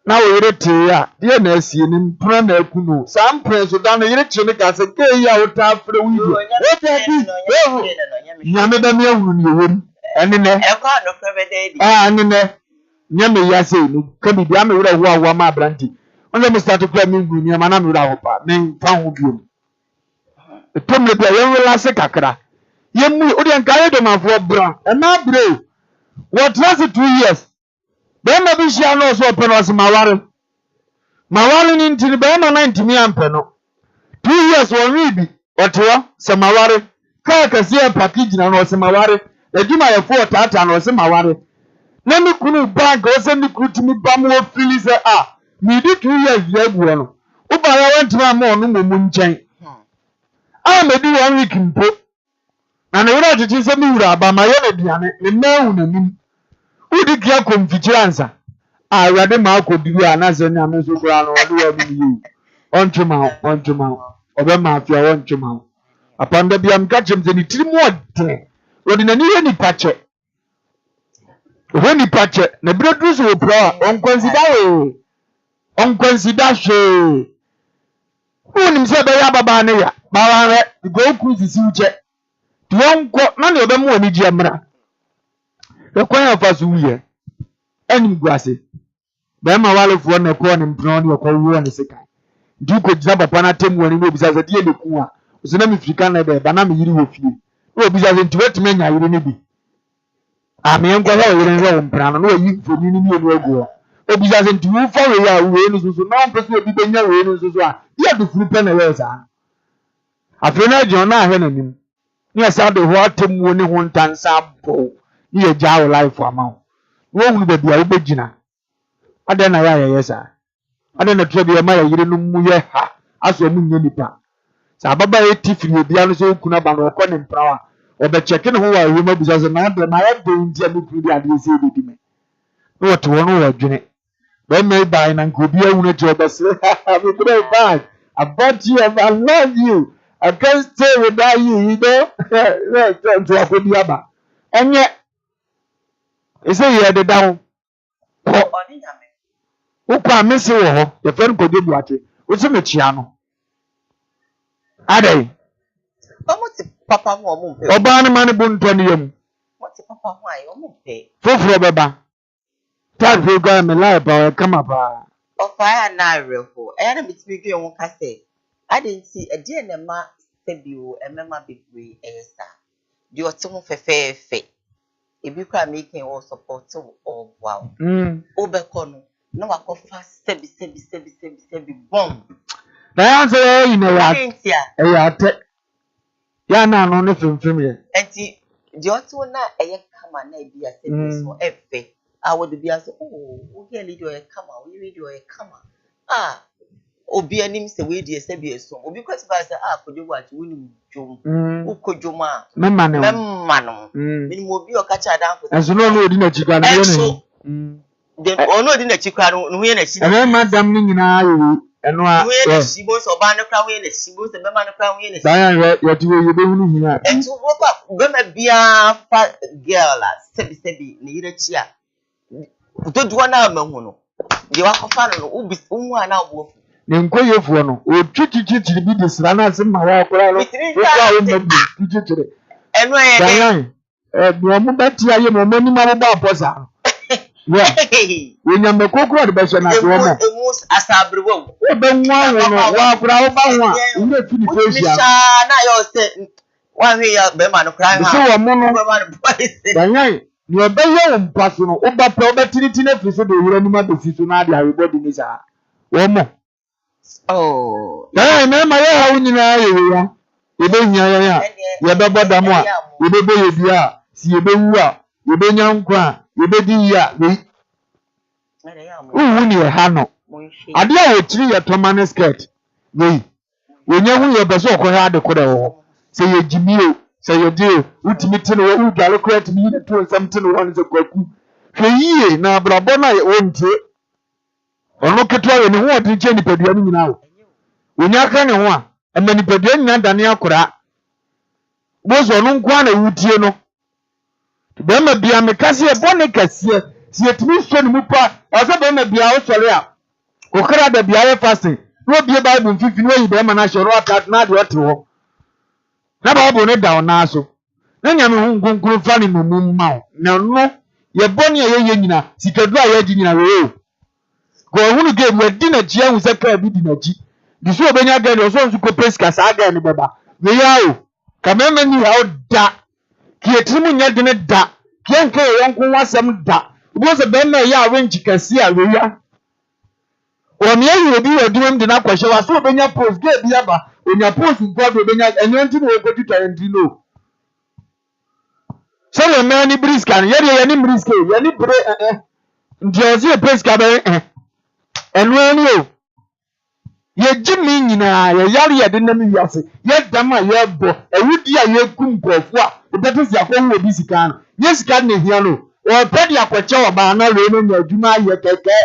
Na wo yere te ya de na asie ni mpra na akuno sam pren so da na yere kire ne ka se ke ya wo ta afre wi do e ta bi nyame da me ahunu ni ewem ene ne e kwa no prevede di ene ne nyame ya se no ka bi bia me wura ho awo ma abranti onle me start to play me ngu ni ma na me wura ho pa me fa ho biom etom le bia ye wala se kakra ye mu o de nka ye do mafo bra e na bre what was it 2 years. Bema bishia no so peno se maware ni ntini bema na ntimi ampeno 2 years won ribi otewa se maware ka kase package na no se maware aduma ye fo tata no se maware na mi kunu bank o se mi krutimi bam wo fili se mi di 2 years ye buo no uba ya wantima mo no mu nchen me di 1 week mpo na ne wura titi se mi wura ba ma ye na duane ne mawu na nim udi kia confiance awade ma akodiwi anaze nya me so kura no wade wa bi yi ontuma obe ma afia wontuma apanda biam ka chemze ni tirimu ode wodi na ni ni pache woni pache na bredu so pro on consider she woni mse be ya baba ne ya bawa go ku sisi uche tuonko na ne obe mu oni ji amra ekwan afasu wiye enim guase be ma wale fo na ko ne mpno ne ko wo ne sika ndi ko gisa papa na temu wani no bisa zade le ku a usina mi frika na be ba na mi yiri wo fie no bisa ze nti wetime nya yiri ne bi me enko ha yiri ne wo mpra no yi foni ni mi enu agu o bisa ze nti wo fa we ya we ni susu na mpese obi be nya we ni susu a dia do furu pe na we sa afena jona ahe na nim ni asa do ho atemu ne ho ntansa bo ye jawo life amount wo hunu be bia wo begina ada na ya yesa ada na tro bia ma ya yire no mu ye ha aso mu nye nipa sa baba e tifiri bia no so kuna ba no ko ne mprawa obe cheke ne ho wa we ma bisa so na de ma ya de ntia mi kuri ade ese be di me no to wono wa dwene be me bai na nko bia hunu je obe se me pray back about you I love you I can't stay without you know to akodi aba enye ese ye de down oni nyame ukwa mesi wo ho ye fer ko de buache o se me chia no adai omo ti papa ho omo mpe oba ne mane bu nto ne yam mo ti papa ho ayi omo mpe foforo beba tag go ga me live ba kama ba o fa ya na reho e na bitimi dwe won ka se ade nti e de na ma sebio emema bebre esa di ote ho fefefe ebi kwa making or support or wow obekono no wakofa sebi bomb na ya se yi na ya te ya na no ne fimfim ye enti di ote na eye kama na ebi asebi so efe awodo bi aso o ge leader e kama o radio e kama obi anim se we die sebi eso obi kwati ba se kojo wachi woni jom ukodjoma memma no minimo obi okacha dan ko enso no odi na chikwa na ye de ono odi na chikwa no hu ye na chi na madam ni nyina ayi eno a hu ye na chi bo so ba no kra hu ye na chi bo se memma no kra hu ye na chi dan ya ti we ye be hunu hia enso wo pa gama bia fa girl sebi ni yire chi a utoduwa na mahu no de wakofa no ubi hu ana obo ne nkoyefuo no o twitwitwitiri bi de sra na asem ma wa akora no wa wo mbabu twitwitiri eno ye de mo beti aye mo mani ma ba aposa wa wonya me kokoro de be hye na so mo emus asabrewo o be nwa wo no wa akora wo ba ho a ure fini pesia na yo se wa hwe ya be ma no kra ha so wo mo no danyan ni obe ye wo mpaso no o ba pe o be tinitine fi so de wura ni ma be fi so na ade awebodi ni sa wo mo na ma ya ha wunyina ye ya ebe hia ya ye be bodam a ye be boye bia si ye be wu a ye be nyankwa ye be di ya we wuni ye ha no ade a wo tiri ye tomane skirt we wonya hu ye be so ko ha de ko de wo se ye jimio se ye de utimi tene wo u dwale ko atimi ni to nsam tene wo nse kwaku hwe yie na brabo na ye wontie ono ketwa ye ne ho odi che ni padua ni nyina wo wonya ka ne ho a ema ni padua nyina dane akora bozo no nkwa na wutie no be ma bia me kase e bone kase si etimi so ne mu pa asa be ma bia wo sore a okra da bia ye fasting no bia bible mfifi no yi be ma na shoro atat na de ote ho na bible ne da ona so na nyame hu nkonkuru fa ne mumu ma wo na no ye bone ye nyina sikadu a ye di nyina we go hunu ge we di na ji ahu se ka bi di na ji di so obenya ga no so nsu ko peska sa ga ne beba we ya o kamema ni ha o da kietimu nya de ne da kienke yonko wasam da bo se be na ya wenchi kase a we ya o me yi obi odum de na kwahye wa so obenya post ge bi aba onya post nko do obenya enyo nti no ko tuta nti no so le mani briska ye ni briska ye ni bre ndiozi peska be enwe ni o ye jimi nyina ye yare ye de nam wiase ye dama ye bo ewudi a ye kum krofo a obetesi akon obi sika no ye sika na hia no o pedi akwache oba na we no nya adwuma ye keke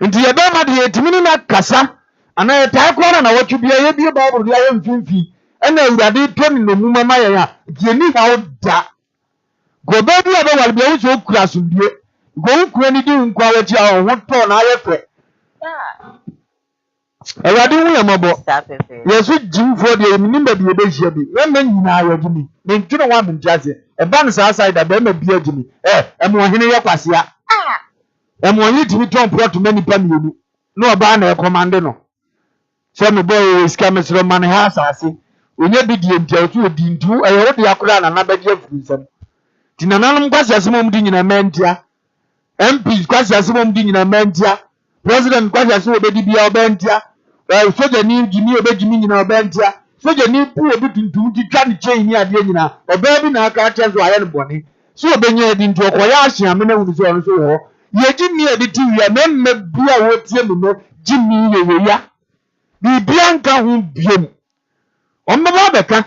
nti ye be ma de yetimi na kasa ana ye tai kwara na watwu bia ye bie bible dia ye mfimfi ena awurade to ni no muma ma ye a die ni ha oda go be bia be wal bia wo so kura sundie go kura ni di nkwa wachi a ho to na ye fe awurade hu ye mabo yesu jimfo de minimba bi ebe hia bi na nyina ayogimi me ntwene wa mentiase e ban sa side da ma bi agimi emo hene ye kwase a emo yi timi ton prot mani pa mienu no oba na e command no so me boy scam sro man ha asase onye bi die ntia so odi ntu e wo de akura na na bedi afuru nsam tinananum kwase asemo mdi nyina mentia MP kwase asemo mdi nyina mentia president kwase asemo obedi bia obentia soja ni gimi obegimi nyina obentia soja ni pu obi tuntum ti twa ne chain ni ade nyina oba bi na aka ache so aye ne bone so obenya edi ntu okoya ahia me na wunu so ono so ho ye gimi edi ti wi na me bia wo tie mu no gimi ye we ya bi bia nka hu biem omma ba beka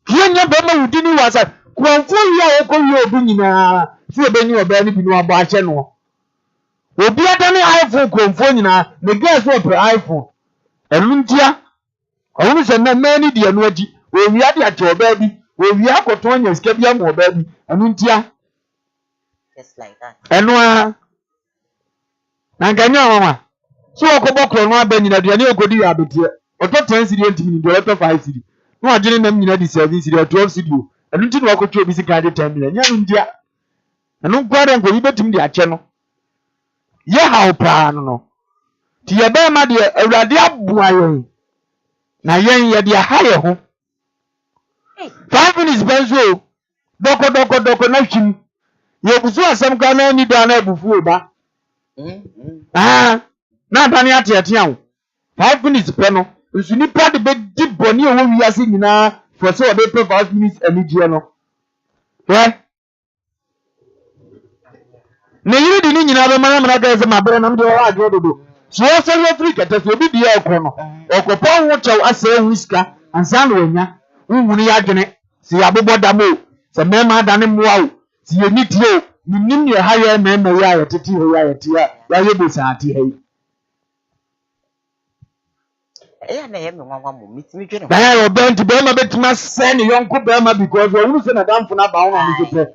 kienya be ma wudi ni wasa kwanfo ya o ko ye obi nyina so obenyi oba ni bi no abo ache no obi adane iPhone kwanfo nyina ne guess wo per iPhone eluntia awunu se na mani de anu agi owi ade ache oba bi owi akoto anya sika bia mo oba bi eluntia just like that enwa na nganya mama so okobokro no aba nyina de ne okodi ya betie oto 10 cedi ntimi ni do oto 5 cedi no agene nam nyina di 7 cedi 12 cedi elunti no okotwe obi sika de 10 million nya ndia enu gware ngo yibetim de ache no ye hawo pa no ti ye be ma de awurade aboa yen na yen ye de haye ho 5 minutes benzo doko na hwim ye busu asem ka na ni da na bufu oba na dani ate awo 5 minutes pe no nsu ni pa de be di boni o wi ase nyina for so de pe 5 minutes anigye no ne yiri di ni nyina be mana ga se mabere na mde wa agro dodo so so Africa ta so obi di e ko no okopa wo chew ase whiska ansa na onya nwunu ya dwene si abobọ damo se mema dane moa o si yeni tie nim ye ha ye mema ya ye tete he ya ye tie ya ye be sa ate he na ye me nwanwa mo mitimi dwene ba ya obent be ma betima se ne yonko be ma because wonu se na damfo na ba ho na me so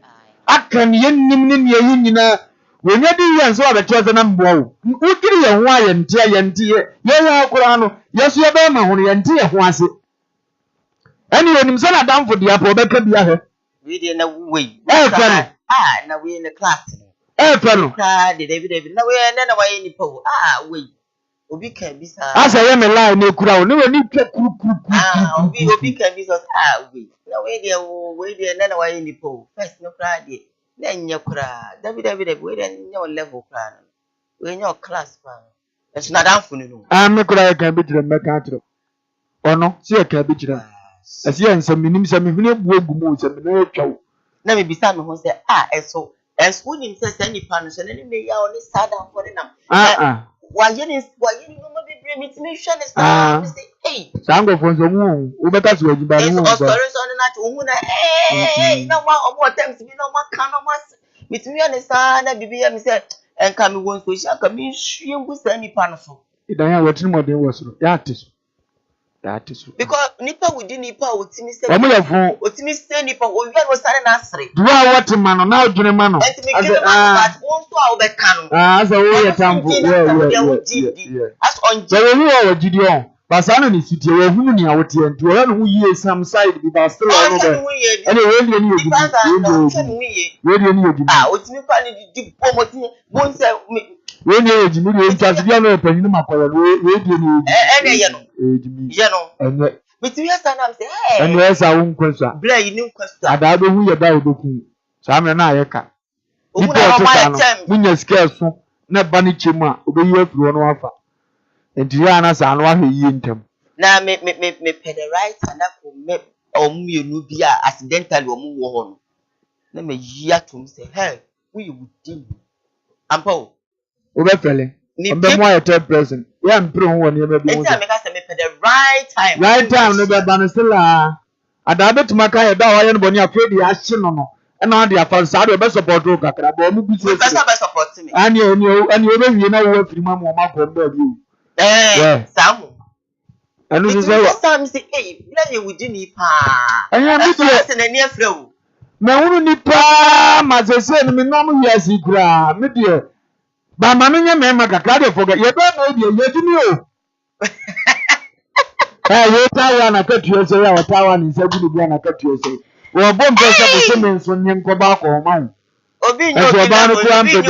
akan ye nim ne ye nyina wonya di yan so abeto se na mboa o ukiri ye ho aye ntie ye akora no yeso ye be ma ho ye ntie ho ase ani onim se na damfo dia po beka bia he we dey na we na we in the class fano de David na we na we ni po we obi kan bi sa asa ye me line na kura o ne we ni twa kuru obi kan bi sa we na we dey na we ni po first no kura de na nya kura David we dey nya level kura we nya class pa it's na damfo no me kura kan bi jira meka atro ono si e kan bi jira asi ansam minim se me hune bu ogumu se me na twa na me bisa me ho se eso nim se nipa no se ne me ya oni sada for nam wa ye ni no ma bebre mitimi hwe ne sa se hey sango fonzo mu o beta so ajiba no so sorry so na to hu na na wa omo times bi na ma kan no ma mitimi ne sa na bibi ya mi se enka mi won so sha ka mi hwie ngu sa nipa no so idan ya wetin mo den wo so ya ate so That is because nipa within nipa otimi say otimi say nipa owi no sare na asre do what man na odwene man no but won so a obeka no as a way tambo as on gidi on basana ni sitie we hunu ni awote enti we no yie some side bi ba still no be any we ni ogidi we ni ogidi otimi kwa ni di pomoti bon say we ni ogidi ni enti bia no panyin makoya we ni ye no enye mitimi sana am say hey enye esa won kwasa bla yi ni kwasa ada do hu ye da odoku sa me na ayeka munya scarce na ba ni chemu a obeyi afiri wono afa enti ya na sa no ahwe yi ntem na me pay the right and that ko me omuenu bi a accidentally omu wo ho no na me yi atom say hey we you within ampo obefele ombe mo ayete present ya mpre ho woni e ma bi wo enti ameka say me pay the right time no be ba no sila ada betumaka ye da wa ye no boni afredi ya hye no and on the afan side be support o kakra ba mu bi so be support me ani obewie na wo afiri ma mo ma ko ba bi samu anu so say sam say eh bla ye within ni pa anya bi so na ni afra wo na hunu ni pa ma se ni nom ye sikura me de ba ma me nya me ma kakra de foga ye ba na de ye timi o ye tawa na katuo se ya tawa ni se gudu bia na katuo se wo bom pesa bo se men so nyen ko ba ko ma obi nyo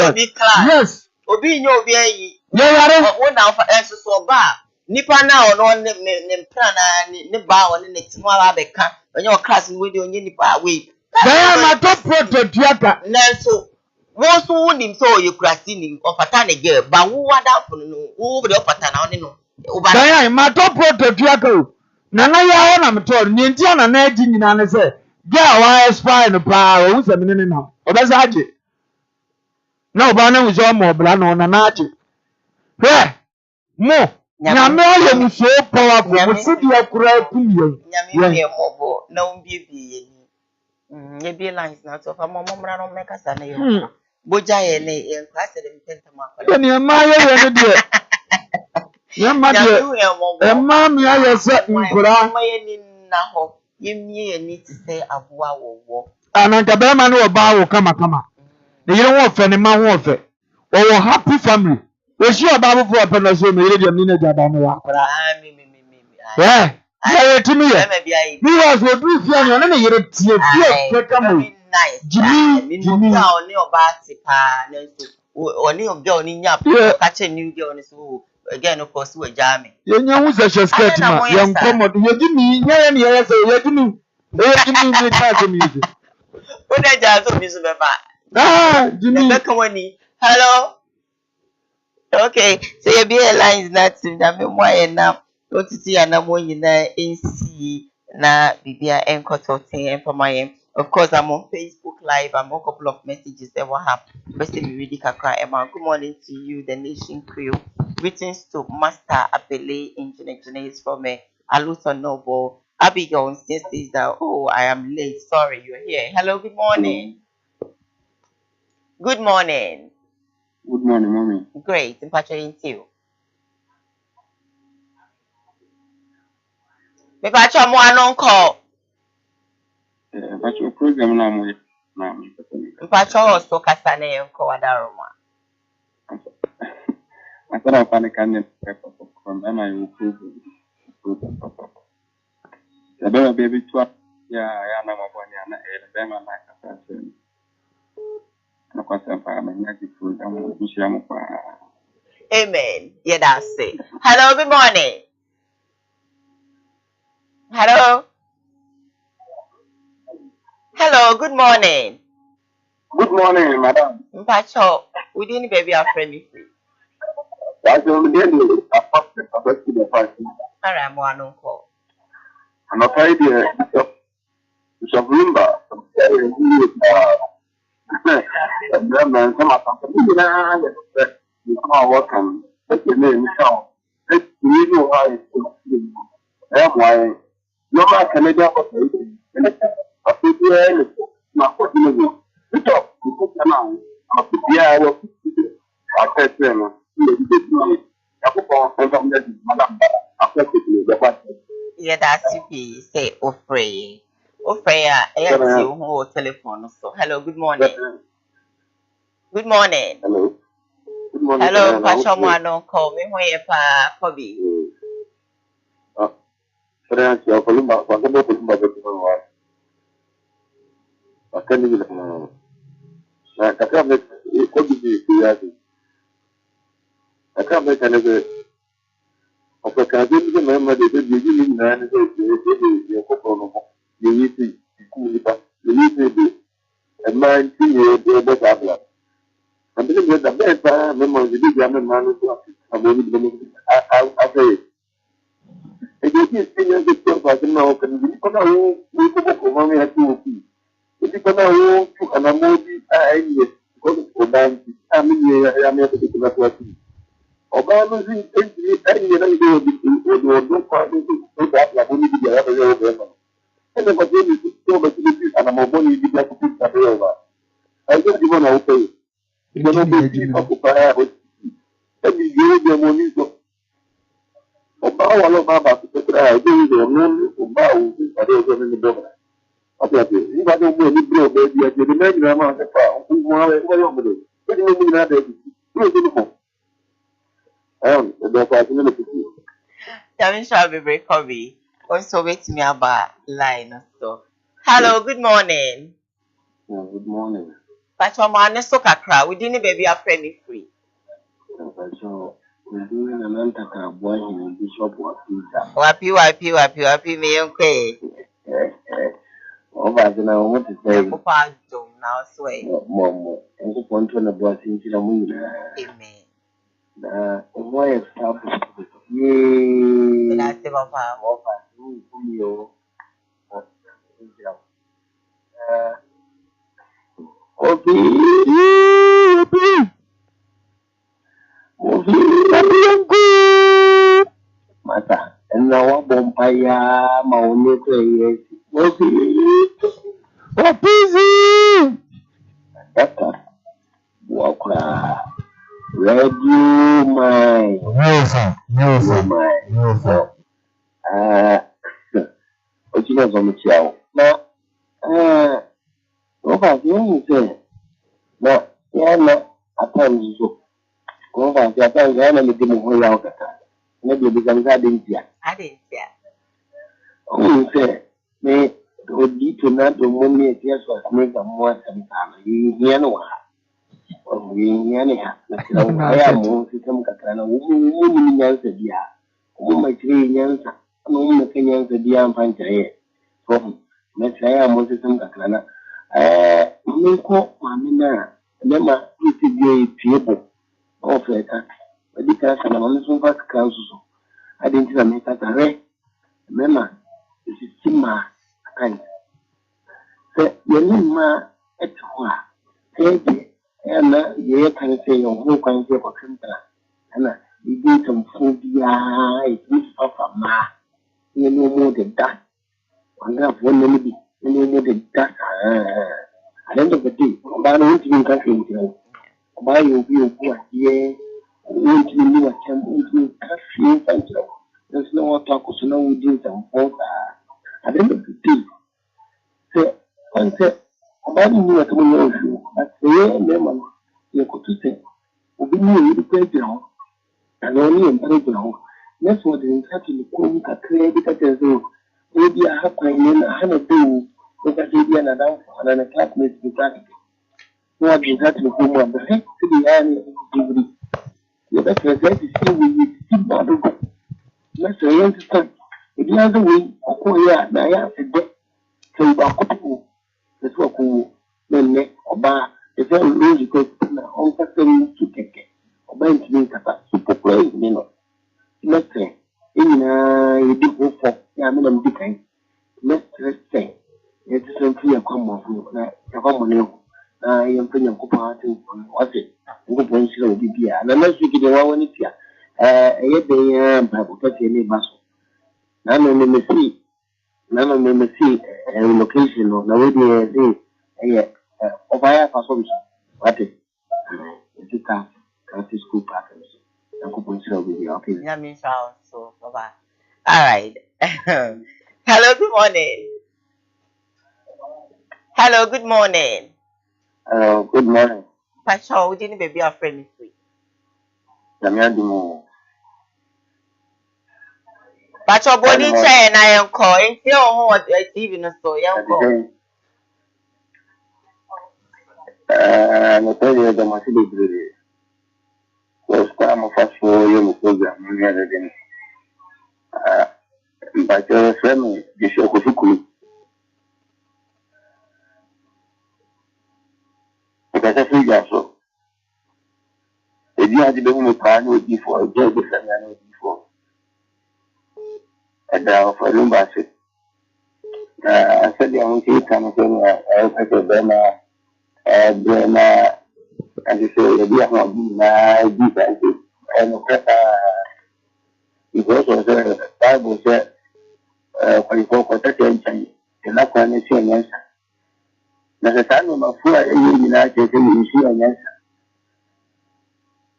obi class yes obi nyo obi ayi ye yare wo na so ba nipa na ono ne plan na ne ba wo ne timo aba be ka onye class ni we de onye nipa we ba ma top protect na so wo so wonim so oyekurasi ni ofata ne girl ba wo wada funu no wo be ofata na one no ba ma top protect o na ya ho na meto ni enti ana na agi nyina ne se girl wa expire no pa o se me ne na obeza age na oba na wuzo mo bla no na age he mo na me aye muso powerful mo se dia kura kumie nyame mo bo na umbiebie ye ni ye bi lines na so fa mo mra no meka sa na ye boja ye ne ye kwase de mpenta makwa ni ma ye ne de ye ma de e ma mi aye se nkura ma ye ni na ho ye mie ye ni ti se aboa wo ananka be ma ne oba wo kama ne yire wo fe ne ma wo fe wo happy family we shi oba bo for pe no so me yire de mi na jada no wa kura ye timi ye mi was we do fi an na yire tie tie kama jimi ya oni oba ti pa na so oni obi oni nya ka che new girl ni so again of course we jami ye nya hu se skirt ma ye nkomodo ye jimi ye ne ye se ye jimi ni ta se mi se o de ja so mi so be ba jimi be kan woni hello okay so ye be lines that na me mo ye na o titi ya na mo nyina nsi na bibia enkototin for my of course I'm on Facebook live. I'm on a couple of messages that will have best me really kakra Emma. Good morning to you, the nation crew. Greetings to Master Abele Engineer from me. Aluta Noble. Abigail says that I am late. Sorry, you're here. Hello, good morning. Good morning. Good morning, mommy. Great. I'm patching you. Me patcha mo anon call. Patcha program na mo na mo. Patcha so kasa na yon ko wadaroma. Asara pa ne kan ne from na you program. Ya baby twa ya na maboni na be ma na kasa sen. Na kwa sempa na nyaki program mo bishia mo pa. Amen. Yeah, that's it. Hello, good morning. Hello. Hello, good morning. Good morning, madam. Mpacho, we didn't baby our friend me free. That's the only day I first to the party. All right, mo anon call. I'm afraid Bishop Limba. Man, some of them, you are welcome. But the name is how. It's really why it's why you're not Canadian. I think you're not what you do. The top, you put them on. I put the hour. I said to him, I put on madam. I put it in the Yeah, that's it. Say Ofrey. Ofrey, I see you who telephone. So, hello, good morning. Good morning. Hello. Good morning. Hello, Pachomano, call me when you pa Kobe. Saya siapa lu mbak, bahkan dia belum baca semua. Bahkan dia bilang, nah kakak mereka, kau bisa sih. Kakak mereka ni apa kerja ni memang dia jadi ni mana dia kau kalau dia itu ikut dia emang dia bersabda. Nanti dia dah bersabda memang jadi dia memang tu apa ni apa jadi yang kita bahkan mau kan jadi kalau itu bukan mana tu jadi kalau tu anak mudi ini kalau orang kami yang itu kita buat orang mesti ini yang itu kalau itu dah pun dia dah berjalan ini macam itu macam itu anak mau ni dia kita berjalan ayo di mana itu kalau kita aku payah tapi dia mau ni tu Oba wala baba kutoka hivi ndio oba upande wa nini ndio hapo hapo ni bado ni bro baby ya ni mimi na mama hapa mwawe kwa hiyo ndio ni mimi na baby ndio ndio ndio kwa nini ndio Tell shall be break Kobe. Also wait me about line so. Hello, good morning. Good morning. Pachomane so kakra, we didn't baby after me free. So Ndini na nanta kabwa ni bishop wa pizza. Wapi me yonkwe. Oba zina wote sai. Kupa dom now sway. Momo. Ngo ponto na bwa sinjira mungu na. Amen. Na omoye sabu. Ye. Na te papa. Oba kuyo. Sinjira. Obi. Mata, ina wa bompaya maone ko yesi. Opizi. Data. Wakura. Radio my. Yes. Ochina zomuchiao. Na oba yonse. Na yana atanzo. Kung bakit ang gana ni Dimuhoyaw ka ka? Nagbibigang ka din siya. Adin siya. Kasi, may dito na dumuni siya sa kami kamuha sa bitama. Yan wa. Yan ya. Kaya mo, sistem kakrana. Umumi niyan sa diya. Umumagkiri niyan sa. Umumagkiri niyan sa diya ang panchaye. So, kaya mo sistem kakrana. May ko, mami na. Lema, iti diya itibo. Ofeka, wadika sana manusunga kansuso. Adinti na meka tare. Mema, isisima akani. Se yenima etwa. Sege, yana ye kanse yongu kanse kwa kentara. Yana, igita mfudia, iti papa ma. Yenu mo de da. Wanga vone nibi. Yenu mo de da. Adendo kati, mbano unti mkasi mkina. Bayi obi obu aye wonti ni wa tem wonti kafi fanjiro there's no water ko na wudi tampoka adendo biti se onse abani ni wa tumo yofu ase ne man ye ko tuse obi ni yi ko ejiro ano ni empare jiro next word in fact ni ko ni ka credit ka tezo obi a hapa ni na hana do ko ka dia na dan ana na classmate ni ka What is that to whom the heck to the area of the You better get to see with still not to go. Let's say, understand. If you have the way, Okoya, Naya, and death, so Baku, that's what who then neck or bar, the very logical on factory to take it. Or bank means a super play, you know. Let's say, in a big hope for Yaman Dickens. Let's say, it's simply a common food, yamfanya kupata wase ngupo nshilo bibia na next week de wawo ni tia yebe ya babu kati ni baso nano nimesi location na wedi obaya pasobisha wate tika kasi school pattern ngupo nshilo bibia okay Yami so baba all right Hello, good morning. Hello, good morning. Hello, good morning. Pacho, didn't baby a friend free. Yamiadumo. Pacho, body chair and I am calling. You know what TV no so young call. No tell you the Masili. First time of us for your program, again. But your friend, you show Kusuku. Because I figure so. If you had to be plan with you for a job, before. And now for Lumba, I said, I'm going to come from a Bema, and you say, we are not defensive. And because of the Bible said, for you go for that and not going to see an answer. Now, the time of my foot, you United, you see an answer.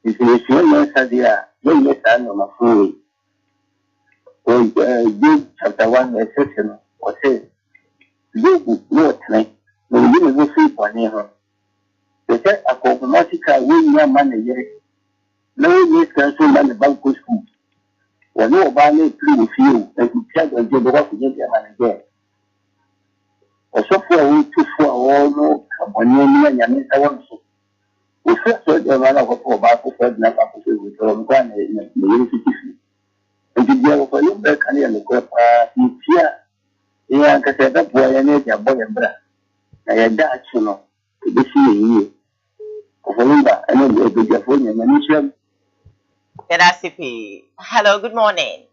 If you see an answer, there, you let time of my foot. So, Jude chapter 1, verse 6, or say, you know tonight, when you will see for near. They said, a problematica will not manage it. No need to man the bank school. When no banner through you, and you can't get the work against your man again. Or so for a week to for all no, when you and Yamisa want to. We first heard the man of a poor back of Fred Napa with Ron in the university. And the deal for you back and the court, you fear. Yeah, because I don't boy and your boy and brother. I had that, you know, to be seeing you. Of a lumber, I know you're a good phone and mission. Hello, good morning.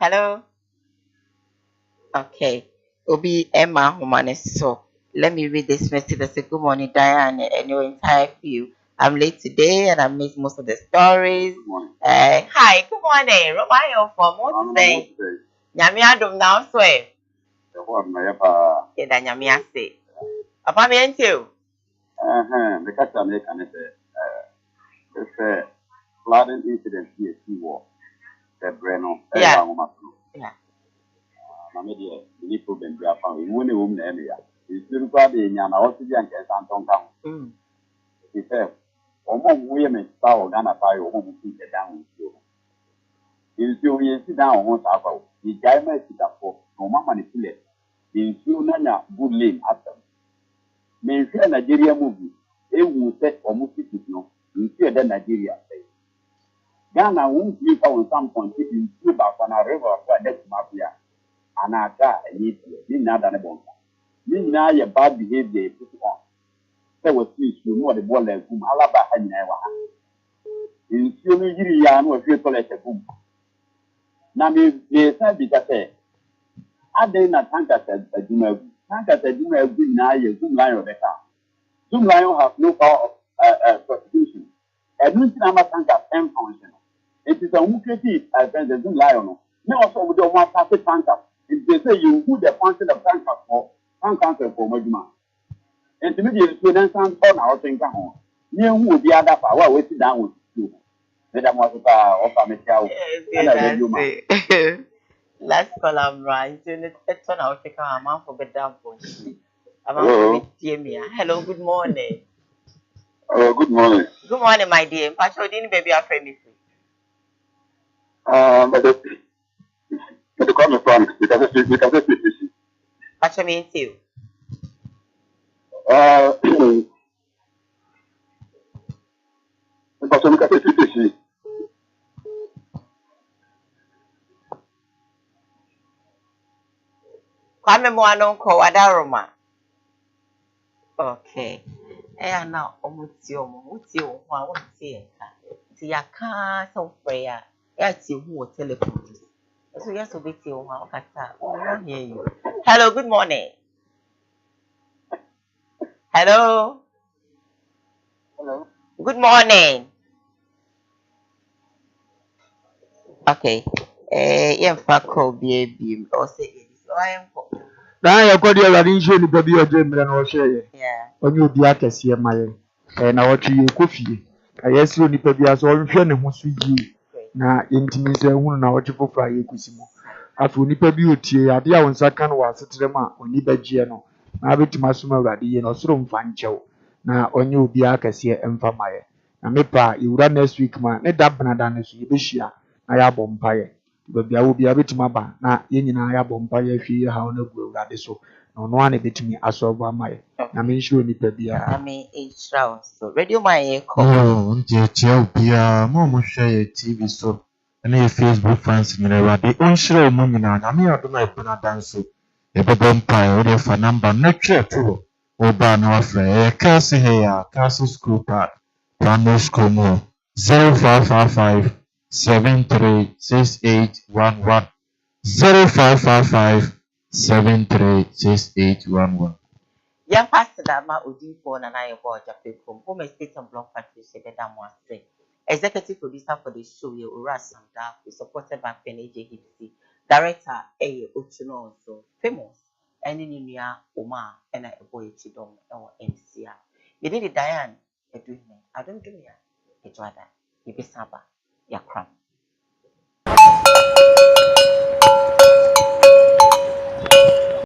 Hello. Okay. Obi Emma Humanis. So let me read this message. I say, good morning, Diane, and your entire few. I'm late today and I missed most of the stories. Hi, good morning. Romayo from what say? Nyamia dum now swear. Yeah, Nyamia say. Papa me and you. Because I'm making it. It's a flooding incident here, Seawall. The Breno. Yeah. Media, the little bit we are found in one woman area. It's still quite in an oxygen and Santon Town. He said, almost women style than a fire home to sit down with you. If you sit down once after, the diamond is up for no mamma manipulate. In Sunana, good lane after. May fear Nigeria movie, it will set or move it no, in fear than Nigeria. Ghana won't sleep on some point if you sleep up on a river for that mafia. And I got a need to not than a bomb. You know your bad behavior put on. There was please you know the ball like whom Alaba had never. In Syria, no few collect a boom. Now, they said because I did not think that a Juma, think that a Juma good night, Zoom Lion of the car. Zoom Lion have no power of prostitution. I don't think I'm a tank of M function. It is a lucrative as the Zoom Lion. No, also we don't want to tank up. If they say you put the function of tank up for tank cancer for Majuma. And to me, the students on our thing come on. You would be other power waiting down with you. Madam was of Yes. Last call I'm right. It's on our take a man for better point. Hello, good morning. Oh, good morning. Good morning, my dear. Pacho didn't baby a friend me. But the comment from because it's Pacho means you. Kwame Moano Kowadaroma. Okay. Now, what's your Tiaka so prayer. That's you who telephone. So, yes, will be you. Hear you. Hello, good morning. Hello. Hello. Good morning. Okay. Baby. Or say, I am. Now you got your arrangement to be your dream and all share. Yeah. When you be at a see my and I want you coffee. I ask you, Nipa, as all friend who see you. na yɛntumi nso ehunu na wɔtwe foforɔ a yɛkusi mu afei onipa bi otie adeɛ a wɔn nsa ka no wɔ asetere mu a oni bɛgyeɛ no na abɛtumi asom awurade yie na ɔsoro mfa nkyɛw na ɔnyɛ obiara kɛseɛ mfa ma yɛ na mepa yɛwura next week ma ne da benada no so yɛbɛhyia na yɛabɔ mpaeɛ baabi a obiara bɛtumi aba na yɛn nyinaa yɛabɔ mpaeɛ ahwie yɛ haw no agu awurade so na ɔno ara na ɛbɛtumi asɔrɔ ama yɛ na menhyira onipa biara. Ami Israel so radio man yɛ kɔ. Nti ekyia obiara mo a mohwɛ yɛ TV so ɛne yɛ Facebook fans nyinaa Awurade ɔnhyira wɔn nyinaa nyame adom a ɛbɛn adan so yɛbɛbɔ mpaeɛ wode fa number no twerɛ to hɔ ɔbaa na wafrɛ ɛyɛ Kasi Heya Kasi School Park Primary School mu 0555 736811 0555 736811. Young pastor that ma Odifo na na yebo Japekom, home estate and block factory Sebeda Mwase. Executive producer for the show, Ura Samda, supported by PNJ HDC. Director A. Ochuno, so famous. And in India, Oma, and a boy Chidom, or MCA. You did it, Diane, a doing me. I don't do me. It's rather, you be Saba, ya cram.